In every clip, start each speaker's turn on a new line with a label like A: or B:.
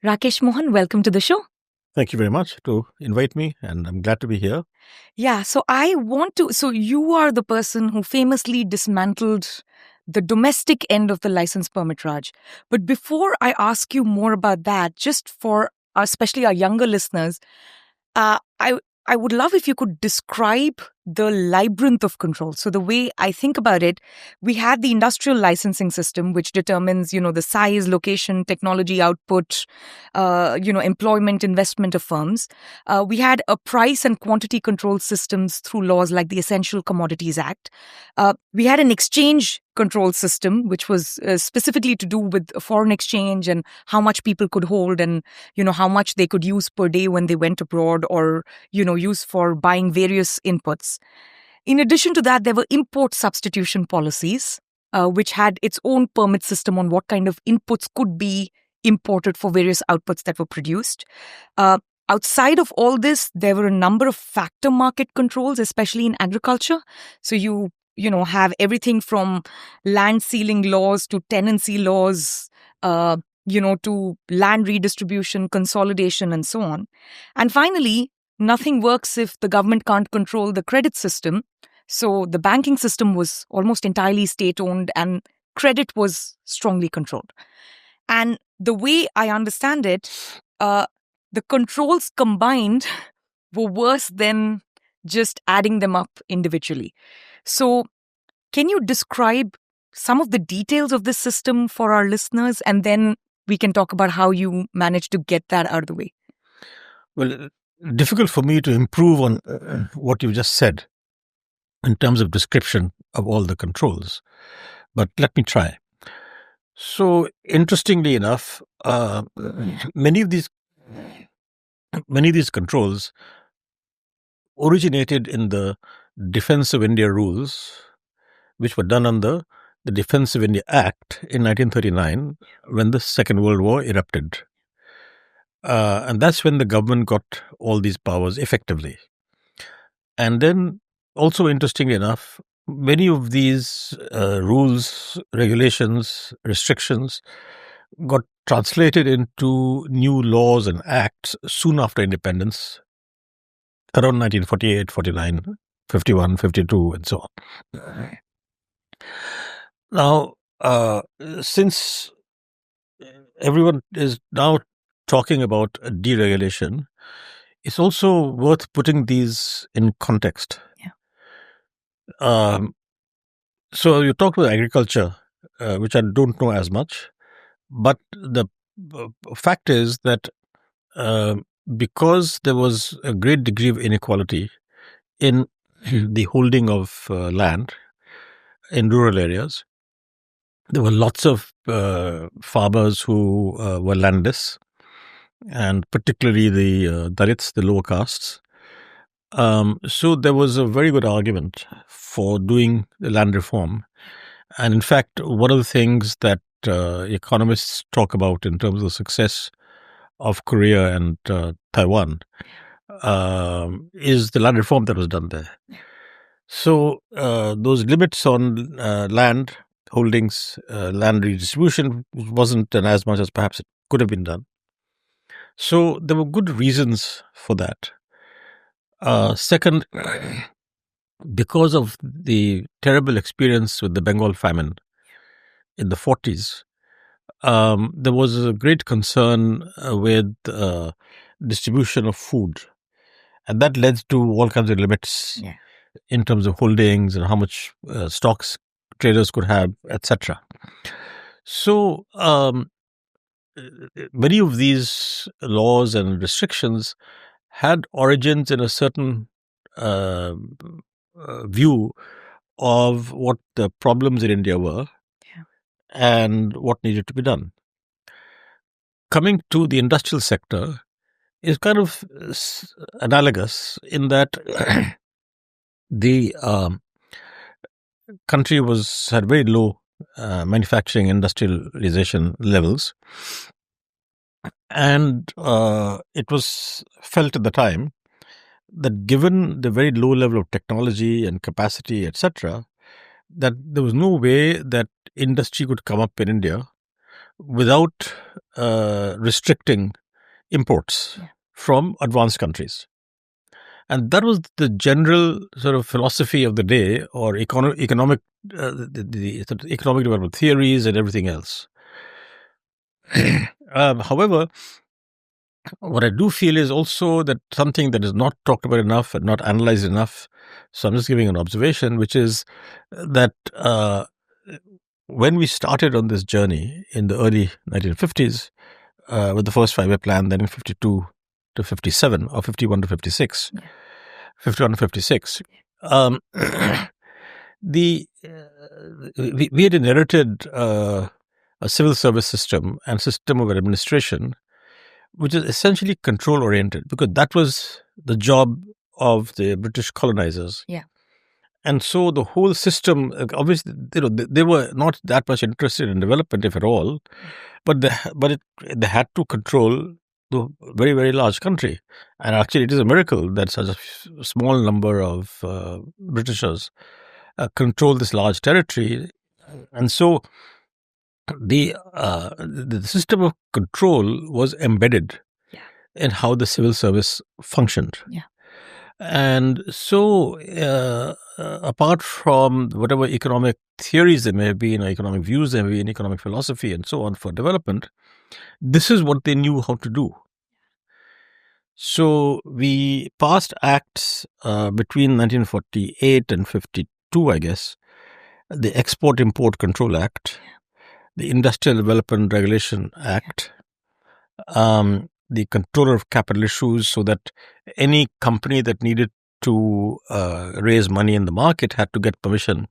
A: Rakesh Mohan, welcome to the show.
B: Thank you very much to invite me, and I'm glad to be here.
A: Yeah, so you are the person who famously dismantled the domestic end of the license permit Raj. But before I ask you more about that, just for especially our younger listeners, uh, I I would love if you could describe the labyrinth of control. So the way I think about it, we had the industrial licensing system, which determines, the size, location, technology output, employment, investment of firms. We had a price and quantity control systems through laws like the Essential Commodities Act. We had an exchange control system, which was specifically to do with foreign exchange and how much people could hold and, how much they could use per day when they went abroad or, use for buying various inputs. In addition to that, there were import substitution policies, which had its own permit system on what kind of inputs could be imported for various outputs that were produced. Outside of all this, there were a number of factor market controls, especially in agriculture. So you have everything from land ceiling laws to tenancy laws, to land redistribution, consolidation, and so on. And finally, nothing works if the government can't control the credit system. So the banking system was almost entirely state-owned and credit was strongly controlled. And the way I understand it, the controls combined were worse than just adding them up individually. So can you describe some of the details of this system for our listeners? And then we can talk about how you managed to get that out of the way.
B: Well, difficult for me to improve on what you just said in terms of description of all the controls, but let me try. So, interestingly enough, many of these controls originated in the Defence of India rules, which were done under the Defence of India Act in 1939 when the Second World War erupted. And that's when the government got all these powers effectively. And then, also interestingly enough, many of these rules, regulations, restrictions got translated into new laws and acts soon after independence, around 1948, 49, 51, 52, and so on. Now, since everyone is now talking about deregulation, it's also worth putting these in context.
A: Yeah.
B: So you talked about agriculture, which I don't know as much, but the fact is that because there was a great degree of inequality in the holding of land in rural areas, there were lots of farmers who were landless, and particularly the Dalits, the lower castes. So there was a very good argument for doing the land reform. And in fact, one of the things that economists talk about in terms of the success of Korea and Taiwan is the land reform that was done there. So those limits on land holdings, land redistribution wasn't done as much as perhaps it could have been done. So there were good reasons for that. Second, because of the terrible experience with the Bengal famine in the 40s, there was a great concern with distribution of food. And that led to all kinds of limits in terms of holdings and how much stocks traders could have, etc. So many of these laws and restrictions had origins in a certain view of what the problems in India were and what needed to be done. Coming to the industrial sector is kind of analogous in that the country had very low manufacturing industrialization levels, and it was felt at the time that given the very low level of technology and capacity, etc., that there was no way that industry could come up in India without restricting imports from advanced countries. And that was the general sort of philosophy of the day, or economic the sort of economic development theories and everything else. However, what I do feel is also that something that is not talked about enough and not analyzed enough. So I'm just giving an observation, which is that when we started on this journey in the early 1950s with the first 5-year plan, then in 52 to 57 or 51 to 56, 51 to 56, we had inherited a civil service system and system of administration which is essentially control oriented, because that was the job of the British colonizers.
A: Yeah.
B: And so the whole system, obviously, they were not that much interested in development, if at all, but they had to control the very, very large country. And actually, it is a miracle that such a small number of Britishers control this large territory. And so the system of control was embedded in how the civil service functioned.
A: Yeah.
B: And so, apart from whatever economic theories there may be, economic views there may be, in economic philosophy and so on for development, this is what they knew how to do. So we passed acts between 1948 and 52, I guess, the Export-Import Control Act, the Industrial Development Regulation Act, the Controller of Capital Issues, so that any company that needed to raise money in the market had to get permission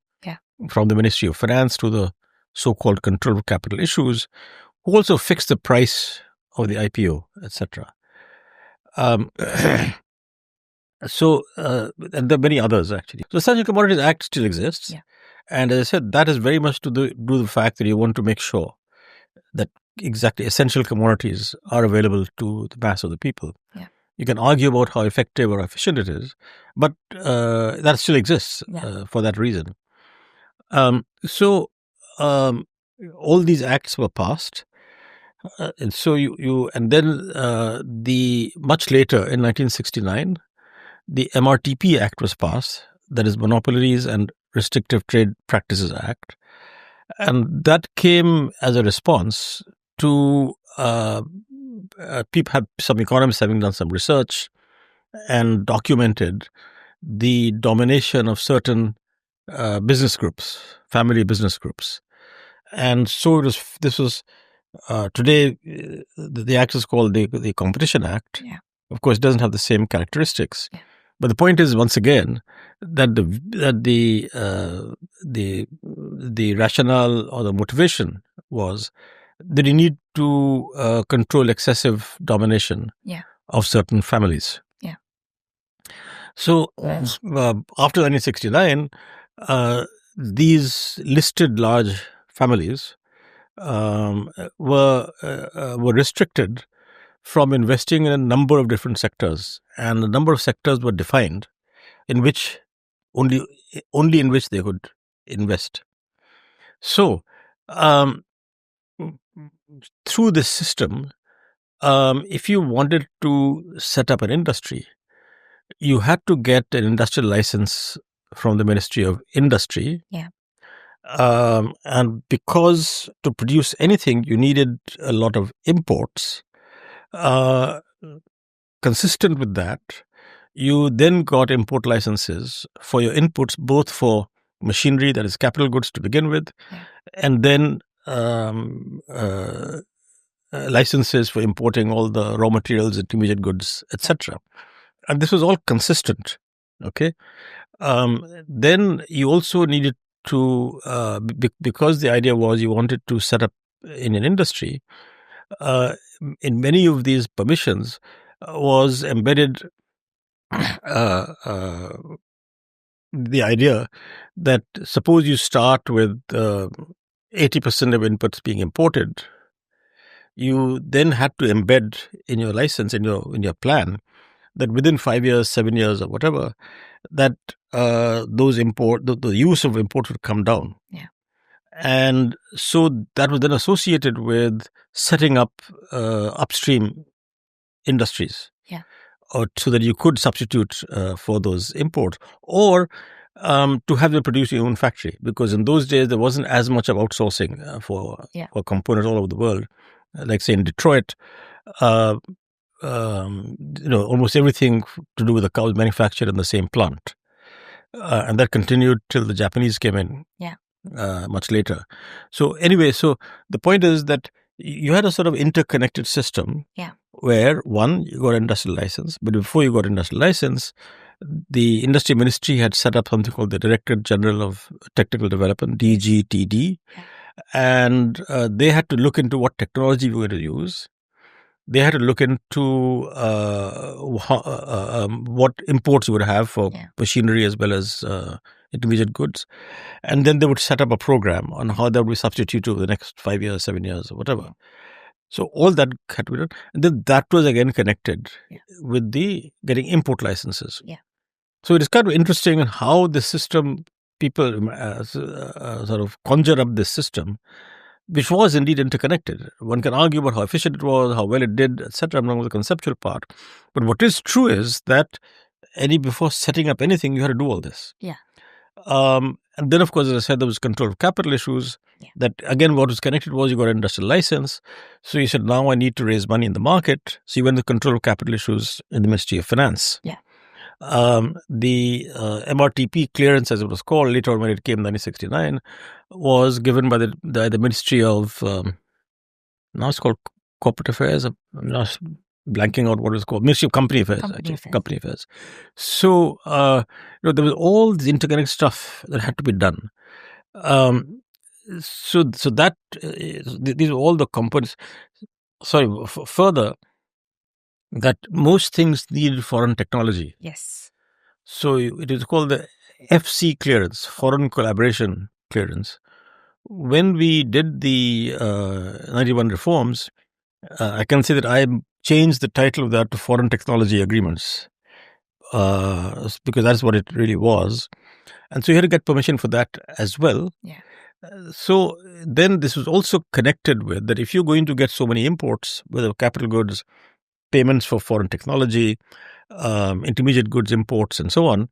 B: from the Ministry of Finance to the so-called Controller of Capital Issues, who also fixed the price of the IPO, etc. So, and there are many others, actually. So, Essential Commodities Act still exists.
A: Yeah.
B: And as I said, that is very much to do with the fact that you want to make sure that exactly essential commodities are available to the mass of the people.
A: Yeah.
B: You can argue about how effective or efficient it is, but that still exists for that reason. So, all these acts were passed. And so and then much later in 1969, the MRTP Act was passed, that is Monopolies and Restrictive Trade Practices Act. And that came as a response to some economists having done some research and documented the domination of certain business groups, family business groups. And so this was today, the act is called the Competition Act.
A: Yeah.
B: Of course, it doesn't have the same characteristics. Yeah. But the point is, once again, that the rationale or the motivation was that you need to control excessive domination of certain families. Yeah. So after 1969, these listed large families were restricted from investing in a number of different sectors, and a number of sectors were defined in which only in which they could invest. So, through this system, if you wanted to set up an industry, you had to get an industrial license from the Ministry of Industry.
A: Yeah.
B: And because to produce anything, you needed a lot of imports. Consistent with that, you then got import licenses for your inputs, both for machinery, that is capital goods to begin with, and then licenses for importing all the raw materials, intermediate goods, etc. And this was all consistent. Okay. Then you also needed to, because the idea was you wanted to set up in an industry, in many of these permissions was embedded the idea that suppose you start with 80% of inputs being imported, you then had to embed in your license, in your plan, that within 5 years, 7 years, or whatever, that the use of import would come down.
A: Yeah.
B: And so that was then associated with setting up upstream industries.
A: Yeah.
B: Or so that you could substitute for those imports, or to have them produce your own factory, because in those days there wasn't as much of outsourcing for components all over the world. Like say in Detroit, almost everything to do with the car was manufactured in the same plant, and that continued till the Japanese came in. Much later. So anyway, so the point is that you had a sort of interconnected system. Where one, you got an industrial license, but before you got industrial license, the industry ministry had set up something called the Directorate General of Technical Development, DGTD, and they had to look into what technology we were going to use. They had to look into what imports you would have for machinery as well as intermediate goods. And then they would set up a program on how that would be substituted over the next 5 years, 7 years, or whatever. So all that had to be done. And then that was again connected with the getting import licenses. So it is kind of interesting how the system, people sort of conjure up this system, which was indeed interconnected. One can argue about how efficient it was, how well it did, etc. I'm not with the conceptual part. But what is true is that before setting up anything, you had to do all this. And then, of course, as I said, there was control of capital issues. That, again, what was connected was you got an industrial license. So you said, now I need to raise money in the market. So you went to control of capital issues in the Ministry of Finance. The MRTP clearance, as it was called, later on when it came in 1969, was given by the Ministry of, now it's called Corporate Affairs. I'm not blanking out what it's called. Ministry of Company Affairs. Company Affairs. So, there was all this interconnected stuff that had to be done. So that these are all the components. Sorry, further, that most things need foreign technology. So it is called the FC clearance, Foreign Collaboration Clearance. When we did the 91 reforms, I can say that I changed the title of that to Foreign Technology Agreements, because that's what it really was. And so you had to get permission for that as well. So then this was also connected with that if you're going to get so many imports, whether capital goods, payments for foreign technology, intermediate goods imports, and so on,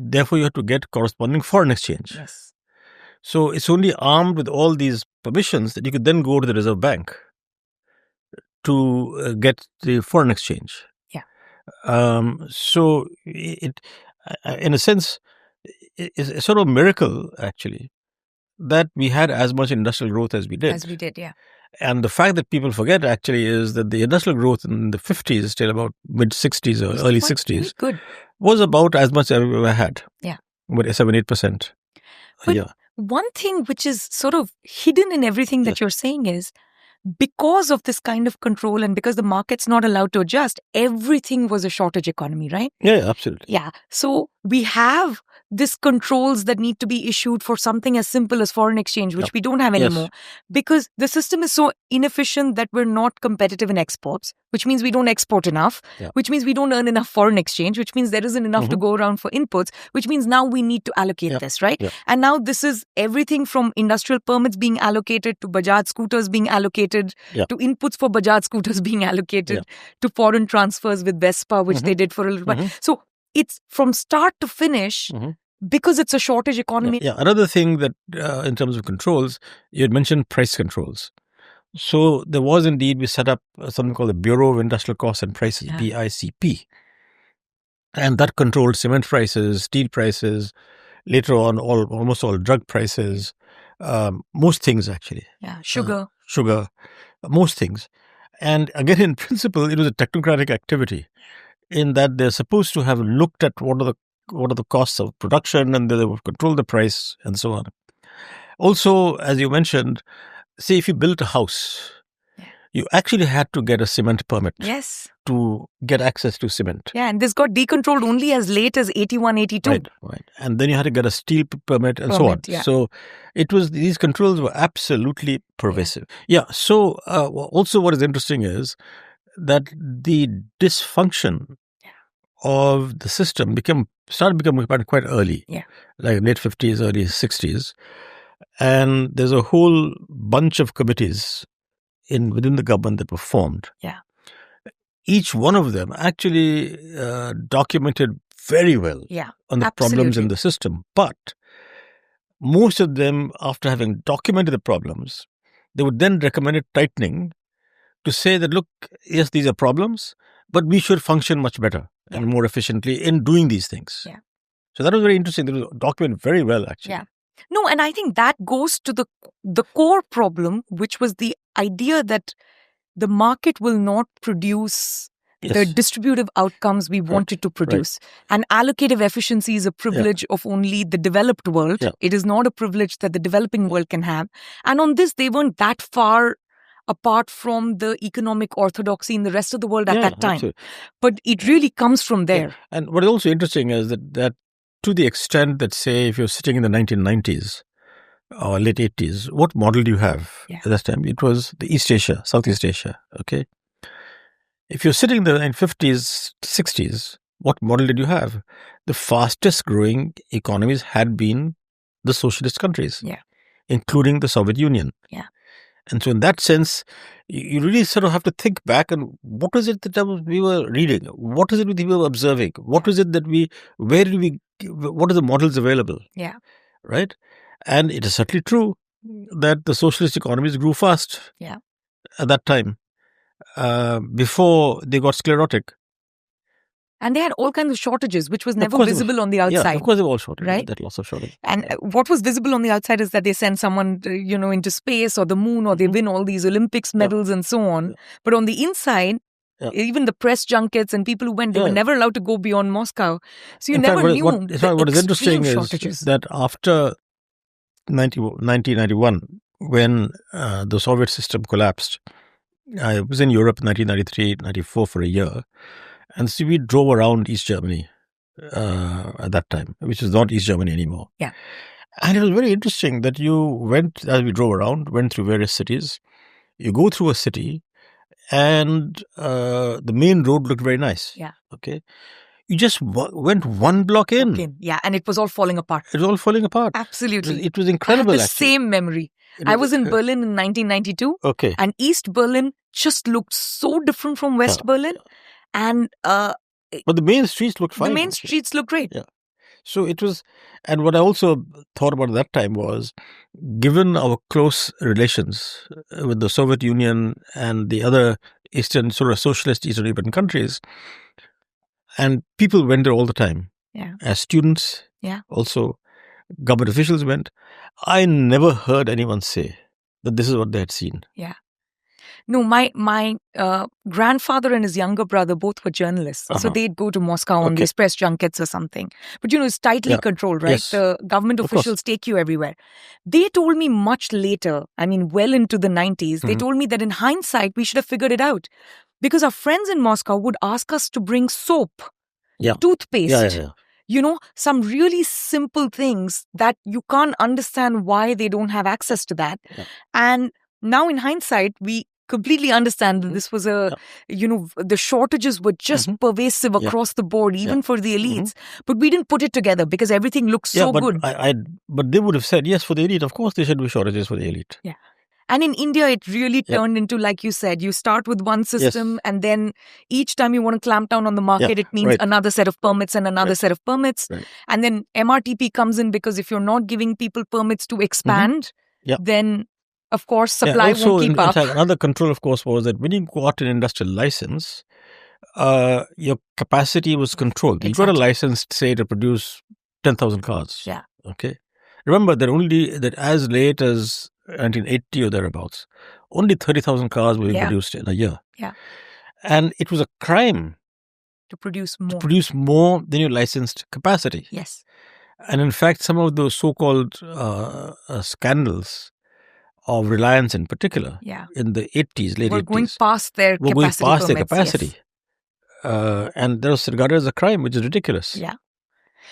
B: therefore you have to get corresponding foreign exchange. So it's only armed with all these permissions that you could then go to the Reserve Bank to get the foreign exchange. So it, in a sense, it's a sort of miracle, actually, that we had as much industrial growth as we did. And the fact that people forget, actually, is that the industrial growth in the 50s, till about mid-60s or early 60s, was about as much as we ever had. About 7-8%.
A: But one thing which is sort of hidden in everything that you're saying is, because of this kind of control and because the market's not allowed to adjust, everything was a shortage economy, right?
B: Yeah, absolutely.
A: So we have these controls that need to be issued for something as simple as foreign exchange, which we don't have anymore, because the system is so inefficient that we're not competitive in exports, which means we don't export enough, which means we don't earn enough foreign exchange, which means there isn't enough to go around for inputs, which means now we need to allocate this, right? And now this is everything from industrial permits being allocated to Bajaj scooters being allocated to inputs for Bajaj scooters being allocated to foreign transfers with Vespa, which they did for a little while. So it's from start to finish because it's a shortage economy.
B: Another thing that in terms of controls, you had mentioned price controls. So there was indeed, we set up something called the Bureau of Industrial Costs and Prices, BICP. And that controlled cement prices, steel prices, later on almost all drug prices, most things actually.
A: Sugar,
B: most things. And again, in principle, it was a technocratic activity in that they're supposed to have looked at what are the costs of production, and they would control the price and so on. Also, as you mentioned, say if you built a house, you actually had to get a cement permit to get access to cement.
A: And this got decontrolled only as late as 81, 82.
B: Right. And then you had to get a steel permit and so on. So it was, these controls were absolutely pervasive. So also what is interesting is that the dysfunction of the system started becoming quite early, like late 50s, early 60s. And there's a whole bunch of committees within the government that were formed.
A: Yeah.
B: Each one of them actually documented very well on the problems in the system. But most of them, after having documented the problems, they would then recommend tightening to say that, look, yes, these are problems, but we should function much better and more efficiently in doing these things.
A: Yeah.
B: So that was very interesting. They were documented very well, actually.
A: Yeah. No, and I think that goes to the core problem, which was the idea that the market will not produce the distributive outcomes we wanted to produce. Right. And allocative efficiency is a privilege of only the developed world. Yeah. It is not a privilege that the developing world can have. And on this, they weren't that far apart from the economic orthodoxy in the rest of the world at that time. Absolutely. But it really comes from there.
B: Yeah. And what is also interesting is that to the extent that, say, if you're sitting in the 1990s or late 80s, what model do you have at that time? It was the East Asia, Southeast Asia, okay? If you're sitting there in 50s, 60s, what model did you have? The fastest growing economies had been the socialist countries, including the Soviet Union.
A: Yeah.
B: And so in that sense, you really sort of have to think back and what is it that we were reading? What is it that we were observing? What is it that what are the models available?
A: Yeah.
B: Right? And it is certainly true that the socialist economies grew fast at that time, before they got sclerotic.
A: And they had all kinds of shortages, which was never visible on the outside.
B: Yeah, of course they were all shortages.
A: Right?
B: They had lots of shortages.
A: And what was visible on the outside is that they send someone, into space or the moon, or they win all these Olympics medals and so on. But on the inside, even the press junkets and people who went, they were never allowed to go beyond Moscow. So you never knew
B: what is interesting
A: shortages.
B: Is that after 1991, when the Soviet system collapsed, I was in Europe in 1993, 94 for a year. And so we drove around East Germany at that time, which is not East Germany anymore.
A: Yeah.
B: And it was very interesting that you went, as we drove around, went through various cities. You go through a city and the main road looked very nice.
A: Yeah.
B: Okay. You just went one block in.
A: Yeah. And it was all falling apart.
B: It was all falling apart.
A: Absolutely.
B: It was incredible.
A: I have the same memory. I was in Berlin in 1992.
B: Okay.
A: And East Berlin just looked so different from West Berlin. And
B: but the main streets looked fine.
A: The main streets look great.
B: Yeah. So it was, and what I also thought about at that time was, given our close relations with the Soviet Union and the other socialist Eastern European countries, and people went there all the time.
A: Yeah.
B: As students.
A: Yeah.
B: Also, government officials went. I never heard anyone say that this is what they had seen.
A: Yeah. No, my grandfather and his younger brother both were journalists. So they'd go to Moscow on these press junkets or something. But, it's tightly controlled, right?
B: Yes.
A: The government officials take you everywhere. They told me much later, well into the 90s, they told me that in hindsight, we should have figured it out. Because our friends in Moscow would ask us to bring soap, toothpaste, some really simple things that you can't understand why they don't have access to that. Yeah. And now in hindsight, we completely understand that this was the shortages were just pervasive across the board, even for the elites. But we didn't put it together because everything looks so good.
B: But they would have said, yes, for the elite, of course there should be shortages for the elite.
A: Yeah. And in India, it really turned into, like you said, you start with one system and then each time you want to clamp down on the market, it means another set of permits and another set of permits. Right. And then MRTP comes in because if you're not giving people permits to expand, then, of course, supply won't keep up.
B: Another control, of course, was that when you got an industrial license, your capacity was controlled. Exactly. You got a license, say, to produce 10,000 cars.
A: Yeah.
B: Okay. Remember that as late as 1980 or thereabouts, only 30,000 cars were produced in a year.
A: Yeah.
B: And it was a crime
A: to produce
B: more than your licensed capacity.
A: Yes.
B: And in fact, some of those so-called scandals of Reliance in particular, in the 80s, late 80s,
A: were going past their capacity.
B: And that was regarded as a crime, which is ridiculous.
A: Yeah.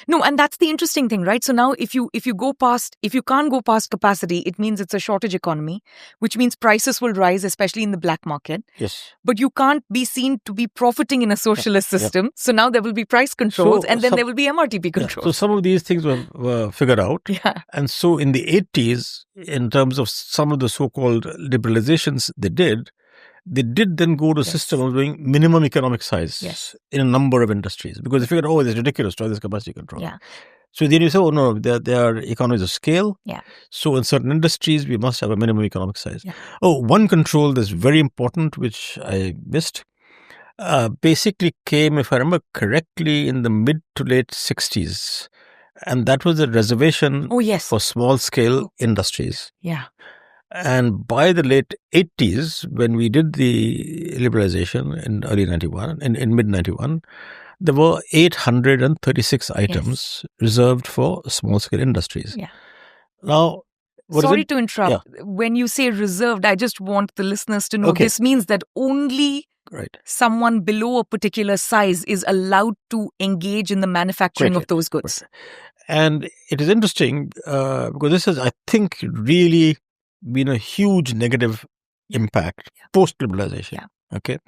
A: No, and that's the interesting thing, right? So now if you can't go past capacity, it means it's a shortage economy, which means prices will rise, especially in the black market.
B: Yes.
A: But you can't be seen to be profiting in a socialist system. So now there will be price controls, and then there will be MRTP controls.
B: So some of these things were figured out.
A: Yeah.
B: And so in the 80s, in terms of some of the so-called liberalizations they did then go to a system of doing minimum economic size in a number of industries, because they figured, it's ridiculous to have this capacity control.
A: Yeah.
B: So then you say, no, there are economies of scale.
A: Yeah.
B: So in certain industries, we must have a minimum economic size.
A: Yeah.
B: One control that's very important, which I missed, basically came, if I remember correctly, in the mid to late 60s. And that was a reservation for small-scale industries.
A: Yeah.
B: And by the late 80s, when we did the liberalization in early 91, in mid 91, there were 836 items reserved for small-scale industries.
A: Yeah.
B: Now,
A: sorry to interrupt. Yeah. When you say reserved, I just want the listeners to know this means that only someone below a particular size is allowed to engage in the manufacturing of those goods.
B: Right. And it is interesting because this has, I think, really been a huge negative impact post-liberalization.
A: Yeah.
B: Okay.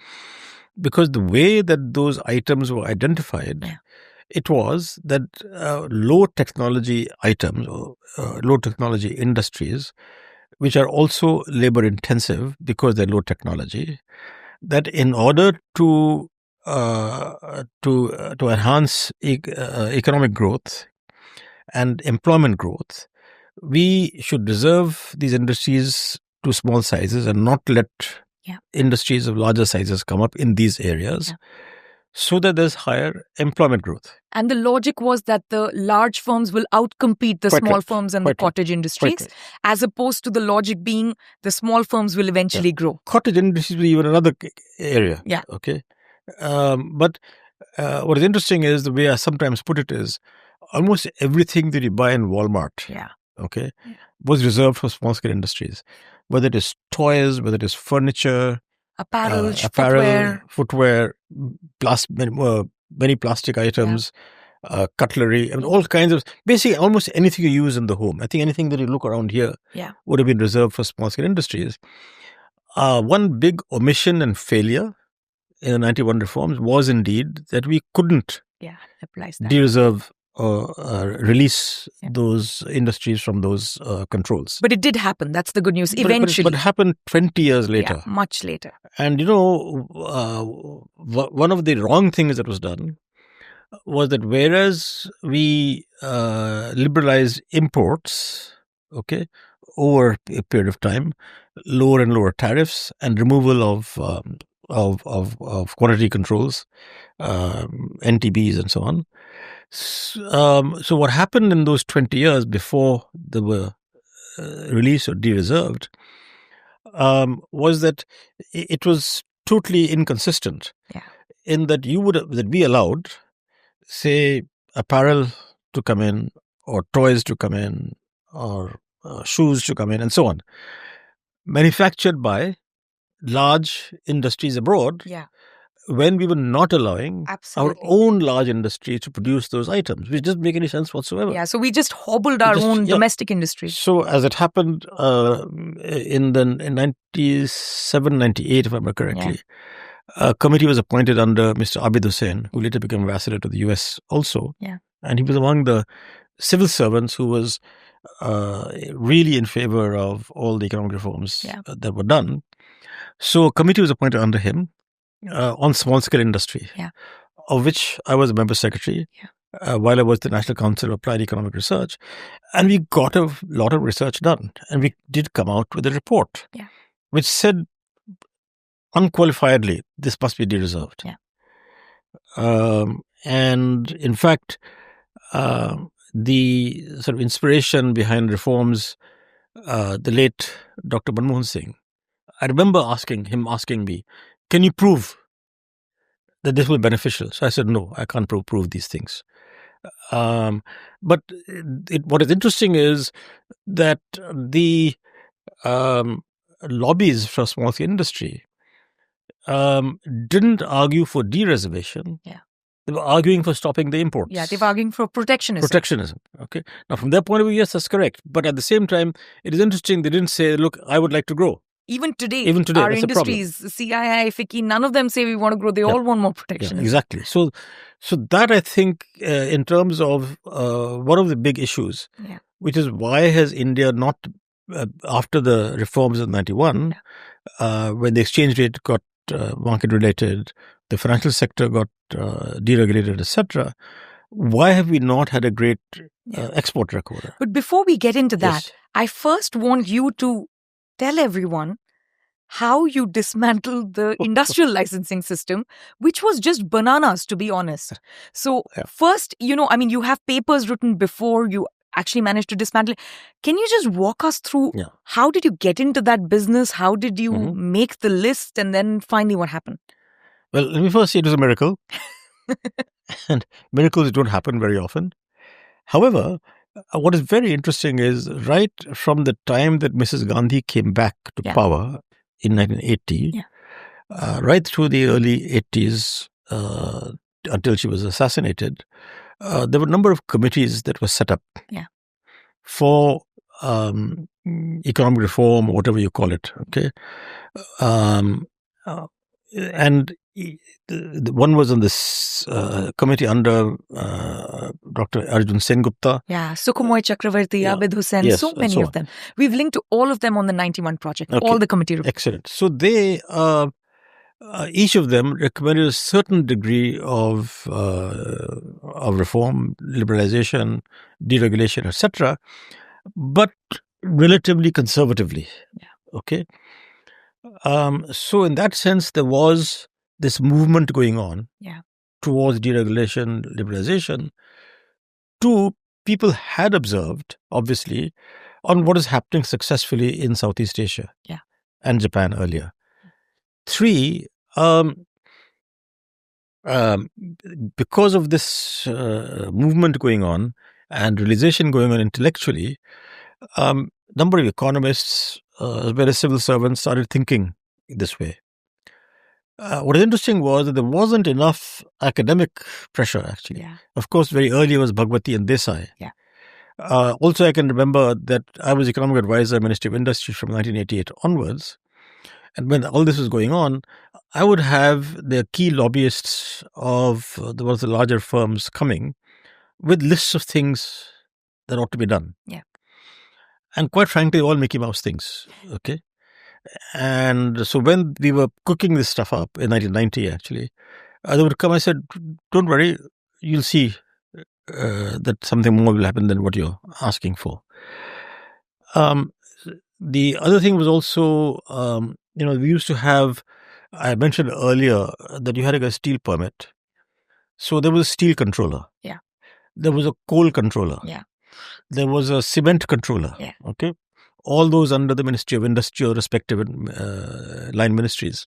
B: Because the way that those items were identified, it was that low technology items or low technology industries, which are also labor intensive because they're low technology, that in order to enhance economic growth and employment growth, we should reserve these industries to small sizes and not let industries of larger sizes come up in these areas so that there's higher employment growth.
A: And the logic was that the large firms will outcompete the small firms and the cottage industries, as opposed to the logic being the small firms will eventually grow.
B: Cottage industries will be even another area.
A: Yeah.
B: Okay. But what is interesting is the way I sometimes put it is almost everything that you buy in Walmart was reserved for small-scale industries, whether it is toys, whether it is furniture,
A: apparel,
B: footwear, many plastic items, cutlery, and all kinds of, basically almost anything you use in the home. I think anything that you look around here would have been reserved for small-scale industries. One big omission and failure in the 91 reforms was indeed that we couldn't de-reserve release those industries from those controls.
A: But it did happen. That's the good news. Eventually.
B: But it happened 20 years later.
A: Yeah, much later.
B: And, one of the wrong things that was done was that whereas we liberalized imports, over a period of time, lower and lower tariffs and removal of quantity controls, NTBs and so on. So what happened in those 20 years before they were released or de-reserved was that it was totally inconsistent in that we allowed, say, apparel to come in or toys to come in or shoes to come in and so on, manufactured by large industries abroad.
A: Yeah.
B: When we were not allowing our own large industries to produce those items, which doesn't make any sense whatsoever.
A: Yeah, so we just hobbled our own domestic industry.
B: So as it happened in 97, 98, if I remember correctly, a committee was appointed under Mr. Abid Hussain, who later became ambassador to the US also.
A: Yeah.
B: And he was among the civil servants who was really in favor of all the economic reforms that were done. So a committee was appointed under him on small-scale industry, of which I was a member secretary while I was the National Council of Applied Economic Research. And we got a lot of research done. And we did come out with a report which said unqualifiedly, this must be de-reserved.
A: Yeah.
B: And in fact, the sort of inspiration behind reforms, the late Dr. Manmohan Singh, I remember asking me, can you prove that this will be beneficial? So I said, no, I can't prove these things. But what is interesting is that the lobbies for small-scale industry didn't argue for de-reservation.
A: Yeah.
B: They were arguing for stopping the imports.
A: Yeah, they were arguing for protectionism.
B: Protectionism. Okay. Now, from their point of view, yes, that's correct. But at the same time, it is interesting. They didn't say, "Look, I would like to grow."
A: Even today,
B: our
A: that's industries, CII, FICCI, none of them say we want to grow. They all want more protectionism.
B: Yeah, exactly. So that I think, in terms of one of the big issues, which is why has India not, after the reforms of '91, when the exchange rate got market related, the financial sector got deregulated, etc. Why have we not had a great export record?
A: But before we get into that, I first want you to tell everyone how you dismantled the industrial licensing system, which was just bananas, to be honest. So first, you have papers written before you actually managed to dismantle it. Can you just walk us through how did you get into that business? How did you make the list? And then finally what happened?
B: Well, let me first say it was a miracle. And miracles don't happen very often. However, what is very interesting is right from the time that Mrs. Gandhi came back to power in 1980, right through the early 80s until she was assassinated, there were a number of committees that were set up for economic reform, or whatever you call it. Okay, and one was on this committee under Dr. Arjun Sengupta.
A: Yeah, Sukhomoy Chakravarti, Abid Hussain, so many of them. We've linked to all of them on the 91 project, all the committee reports.
B: Excellent. So they, each of them recommended a certain degree of reform, liberalization, deregulation, etc., but relatively conservatively. Okay. So in that sense, there was this movement going on towards deregulation, liberalization. Two, people had observed, obviously, on what is happening successfully in Southeast Asia and Japan earlier. Three, because of this movement going on and realization going on intellectually, number of economists, as well as civil servants, started thinking this way. What is interesting was that there wasn't enough academic pressure, actually. Of course, very early was Bhagwati and Desai. Also, I can remember that I was economic advisor, Ministry of Industry from 1988 onwards. And when all this was going on, I would have the key lobbyists of the larger firms coming with lists of things that ought to be done. And quite frankly, all Mickey Mouse things. Okay. And so when we were cooking this stuff up in 1990, actually, they would come and said, "Don't worry, you'll see that something more will happen than what you're asking for." The other thing was also, we used to have, I mentioned earlier that you had to get a steel permit. So there was a steel controller. There was a coal controller. There was a cement controller. Okay. All those under the Ministry of Industry or respective line ministries.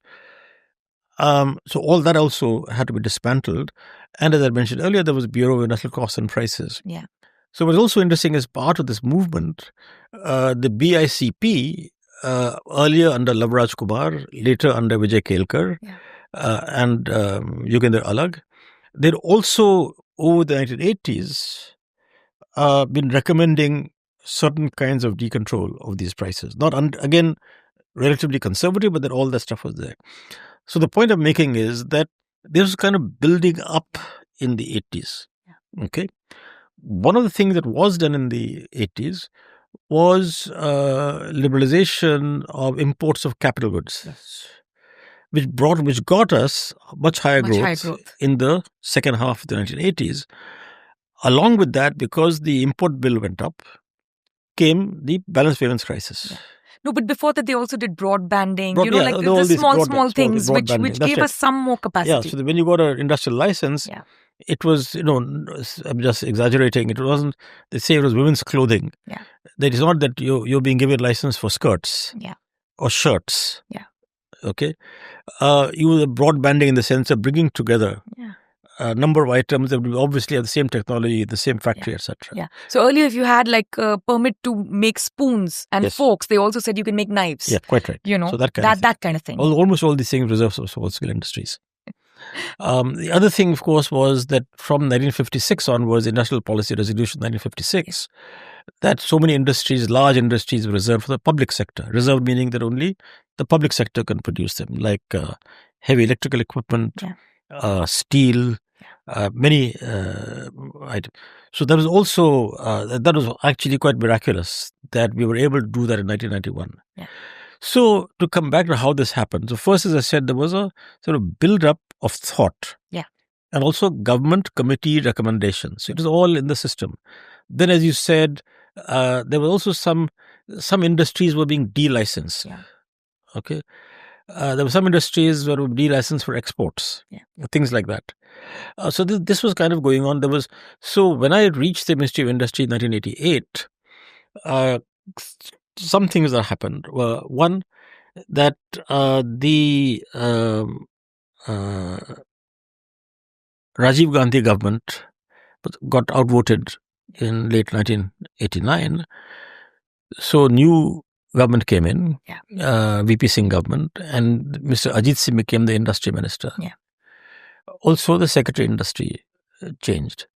B: So all that also had to be dismantled. And as I mentioned earlier, there was a Bureau of Industrial Costs and Prices. So what's also interesting as part of this movement, the BICP, earlier under Lavraj Kumar, later under Vijay Kelkar and Yogendra Alag, they'd also, over the 1980s, been recommending certain kinds of decontrol of these prices. Not, again, relatively conservative, but that all that stuff was there. So the point I'm making is that this was kind of building up in the 80s. Okay. One of the things that was done in the 80s was liberalization of imports of capital goods, which got us much higher growth in the second half of the 1980s. Along with that, because the import bill went up, came the balance payments crisis.
A: No, but before that, they also did broadbanding, the small things, which gave us some more capacity.
B: So when you got an industrial license, it was, I'm just exaggerating, it wasn't, they say it was women's clothing. That is not that you're being given license for skirts or shirts. Okay. You were broadbanding in the sense of bringing together a number of items that would obviously have the same technology, the same factory, etc.
A: So earlier, if you had like a permit to make spoons and forks, they also said you can make knives.
B: Quite right.
A: So that kind of thing.
B: Almost all these things reserved for small scale industries. The other thing, of course, was that from 1956 onwards, Industrial Policy Resolution 1956, that so many industries, large industries, were reserved for the public sector. Reserved meaning that only the public sector can produce them, like heavy electrical equipment, steel, many items. So that was also that was actually quite miraculous that we were able to do that in 1991.
A: Yeah.
B: So to come back to how this happened, so first, as I said, there was a sort of build-up of thought, and also government committee recommendations. So it is all in the system. Then, as you said, there were also some industries were being delicensed. Okay, there were some industries that were delicensed for exports, things like that. So this was kind of going on. So when I reached the Ministry of Industry in 1988, some things that happened were, one, that the Rajiv Gandhi government got outvoted in late 1989. So new government came in, VP Singh government, and Mr. Ajit Singh became the industry minister. Also, the Secretary of Industry changed.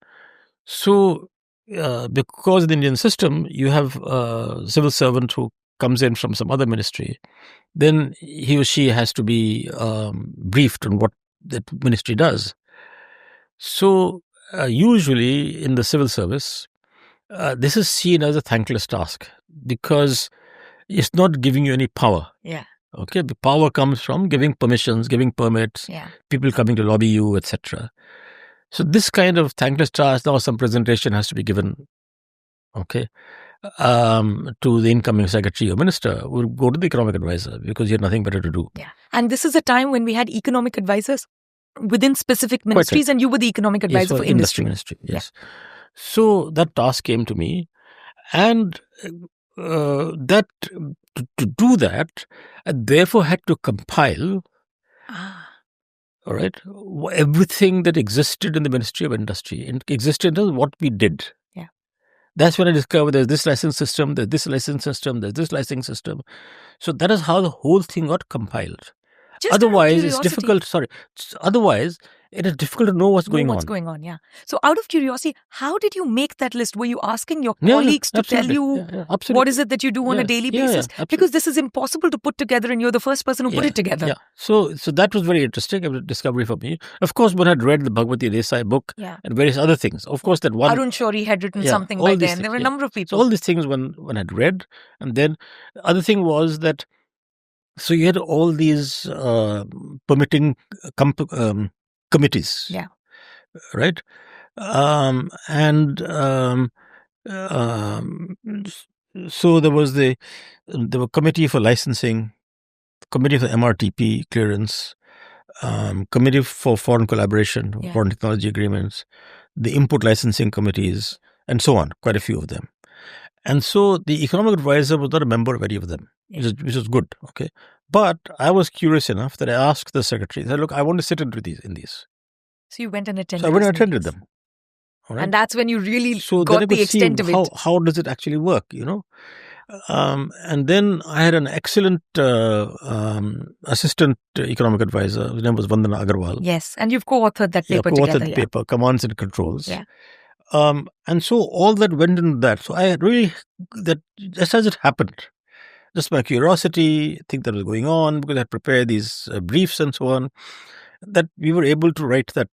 B: So, because in the Indian system, you have a civil servant who comes in from some other ministry, then he or she has to be briefed on what that ministry does. So, usually in the civil service, this is seen as a thankless task because it's not giving you any power. Okay, the power comes from giving permissions, giving permits, people coming to lobby you, etc. So this kind of thankless task, now some presentation has to be given, okay, to the incoming secretary or minister. Will go to the economic advisor because you have nothing better to do.
A: And this is a time when we had economic advisors within specific ministries, and you were the economic advisor for industry.
B: Yes. So that task came to me, and that to do that, I therefore had to compile, all right, everything that existed in the Ministry of Industry, and existed in what we did. That's when I discovered there's this license system, there's this license system, there's this licensing system. So that is how the whole thing got compiled. Otherwise, it's difficult. Otherwise, it is difficult to know what's going on.
A: So, out of curiosity, how did you make that list? Were you asking your colleagues to tell you what is it that you do on a daily basis? Because this is impossible to put together, and you're the first person who put it together.
B: So that was very interesting. It was a discovery for me. Of course, one had read the Bhagavati Desai book and various other things. Of course, that one
A: Arun Shourie had written something by then. There were a number of people.
B: So all these things one had read, and then the other thing was that. So you had all these permitting committees, right? So there was the committee for licensing, committee for MRTP clearance, committee for foreign collaboration, foreign technology agreements, the input licensing committees, and so on. Quite a few of them. And so the economic advisor was not a member of any of them, which is good. Okay, but I was curious enough that I asked the secretary. I said, "Look, I want to sit into these."
A: So you went and attended.
B: So I went and attended them.
A: All right? And that's when you really got the extent of it.
B: How does it actually work? And then I had an excellent assistant economic advisor. His name was Vandana Agarwal.
A: Yes, and you've co-authored that paper together.
B: Co-authored the paper, Commands and Controls. And so all that went into that. So I really, that just as it happened, just my curiosity, think that was going on, because I had prepared these briefs and so on, that we were able to write that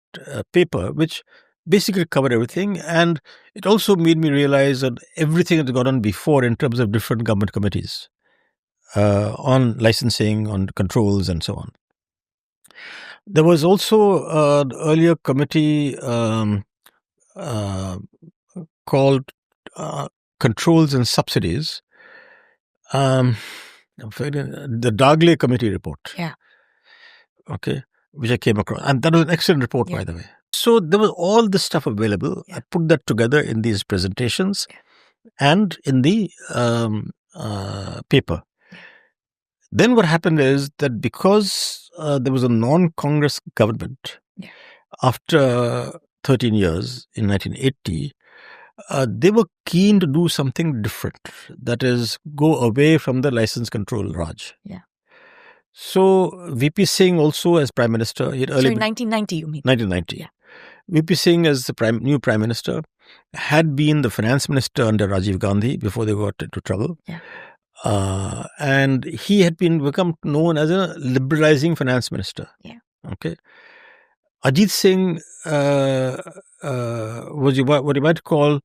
B: paper, which basically covered everything. And it also made me realize that everything had gone on before in terms of different government committees on licensing, on controls, and so on. There was also an earlier committee called Controls and Subsidies. The Dagle Committee report. Okay, which I came across. And that was an excellent report, by the way. So there was all this stuff available. I put that together in these presentations and in the paper. Then what happened is that because there was a non-Congress government after 13 years in 1980, they were keen to do something different. That is, go away from the license control Raj. So VP Singh also as Prime Minister. He had
A: So
B: earlier
A: in 1990, you mean?
B: 1990.
A: Yeah.
B: VP Singh as the new Prime Minister had been the Finance Minister under Rajiv Gandhi before they got into trouble.
A: Yeah.
B: And he had become known as a liberalizing Finance Minister.
A: Yeah.
B: Okay. Ajit Singh was what you might call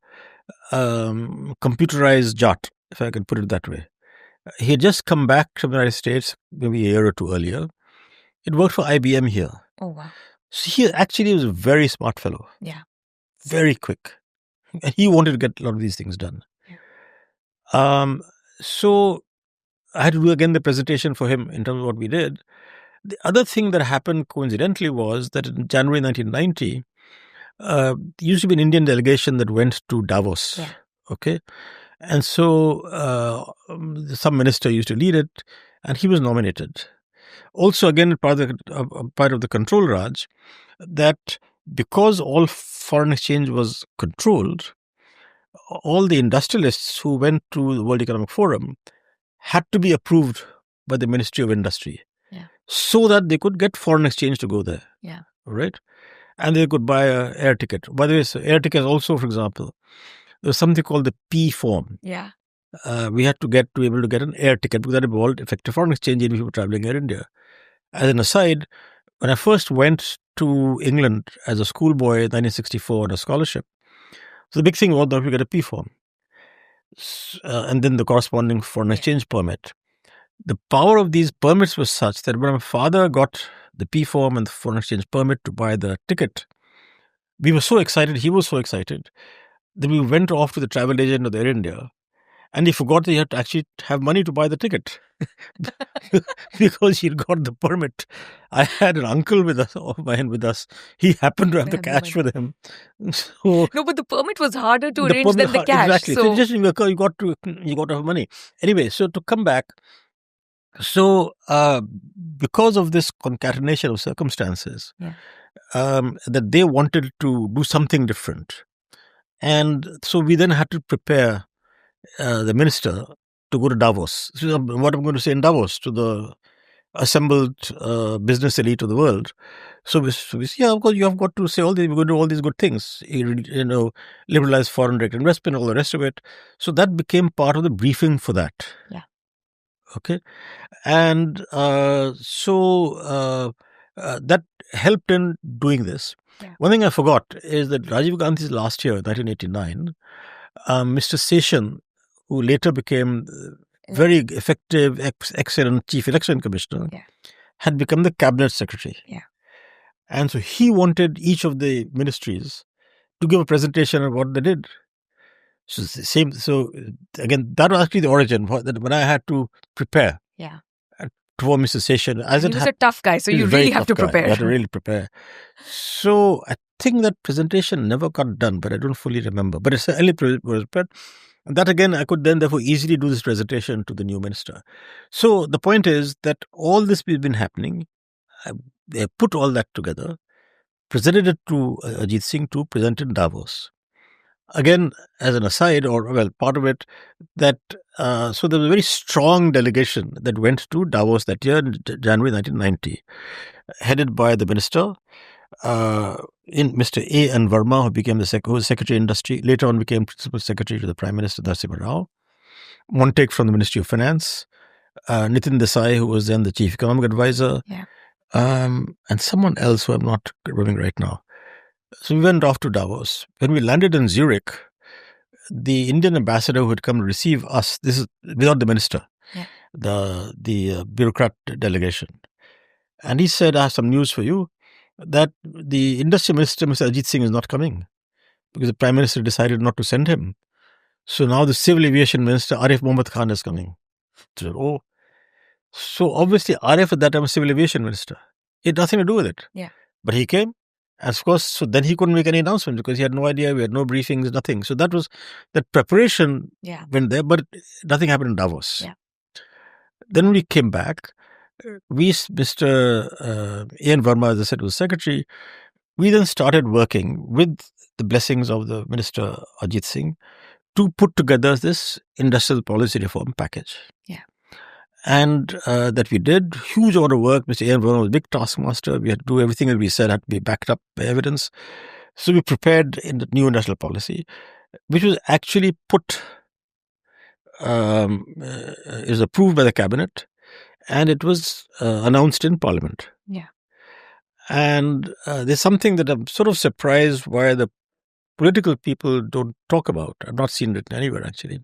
B: computerized Jat, if I can put it that way. He had just come back from the United States maybe a year or two earlier. It worked for IBM here.
A: Oh, wow.
B: So he actually was a very smart fellow.
A: Yeah.
B: Very quick. And he wanted to get a lot of these things done.
A: Yeah.
B: So I had to do again the presentation for him in terms of what we did. The other thing that happened coincidentally was that in January 1990, there used to be an Indian delegation that went to Davos.
A: Yeah.
B: Okay. And so some minister used to lead it, and he was nominated. Also, again, part of the control Raj, that because all foreign exchange was controlled, all the industrialists who went to the World Economic Forum had to be approved by the Ministry of Industry.
A: Yeah.
B: So that they could get foreign exchange to go there.
A: Yeah.
B: Right? And they could buy an air ticket. By the way, so air tickets also, for example, there was something called the P form.
A: Yeah.
B: We had to be able to get an air ticket because that involved effective foreign exchange even if you were traveling Air India. As an aside, when I first went to England as a schoolboy in 1964 on a scholarship, so the big thing was that we get a P form and then the corresponding foreign exchange permit. The power of these permits was such that when my father got the P form and the foreign exchange permit to buy the ticket, we were so excited, he was so excited, that we went off to the travel agent of Air India, and he forgot that he had to actually have money to buy the ticket because he'd got the permit. I had an uncle with us. He happened to have the cash with him. So
A: no, but the permit was harder to arrange than the cash.
B: Exactly. So just you got to have money. Anyway, so to come back, so because of this concatenation of circumstances, that they wanted to do something different, and so we then had to prepare the minister to go to Davos. So what I'm going to say in Davos to the assembled business elite of the world. So we say, yeah, of course, you have got to say we're going to do all these good things, liberalize foreign direct investment, all the rest of it. So that became part of the briefing for that.
A: Yeah.
B: Okay. And that helped in doing this. Yeah. One thing I forgot is that Rajiv Gandhi's last year, 1989, Mr. Seshan, who later became very effective, excellent Chief Election Commissioner, had become the Cabinet Secretary. Yeah. And so he wanted each of the ministries to give a presentation of what they did. So again, that was actually the origin when I had to prepare. Yeah. For Mr. Seshan.
A: He was a tough guy, so you really have to prepare.
B: You had to really prepare. So I think that presentation never got done, but I don't fully remember. But it's early prepared. And that again, I could then therefore easily do this presentation to the new minister. So the point is that all this has been happening. They put all that together, presented it to Ajit Singh to present in Davos. Again, as an aside, part of it, that so there was a very strong delegation that went to Davos that year in January 1990, headed by the minister, Mr. A. N. Verma, who became who was Secretary of Industry, later on became Principal Secretary to the Prime Minister, Narasimha Rao, Montek from the Ministry of Finance, Nitin Desai, who was then the Chief Economic Advisor, and someone else who I'm not remembering right now. So we went off to Davos. When we landed in Zurich, the Indian ambassador who had come to receive us, this is without the minister, the bureaucrat delegation, and he said, I have some news for you, that the industry minister, Mr. Ajit Singh, is not coming because the Prime Minister decided not to send him. So now the Civil Aviation Minister, Arif Mohammad Khan, is coming. So obviously Arif at that time was Civil Aviation Minister. It had nothing to do with it. Yeah. But he came. And of course, so then he couldn't make any announcements because he had no idea. We had no briefings, nothing. So that preparation went there, but nothing happened in Davos. Yeah. Then we came back. Mr. A.N. Verma, as I said, was secretary. We then started working with the blessings of the Minister Ajit Singh to put together this industrial policy reform package. Yeah. And that we did. Huge amount of work. Mr. A.N. Verma was a big taskmaster. We had to do everything that we said had to be backed up by evidence. So we prepared in the new industrial policy, which was actually it was approved by the cabinet, and it was announced in Parliament.
A: Yeah.
B: And there's something that I'm sort of surprised why the political people don't talk about. I've not seen it anywhere, actually.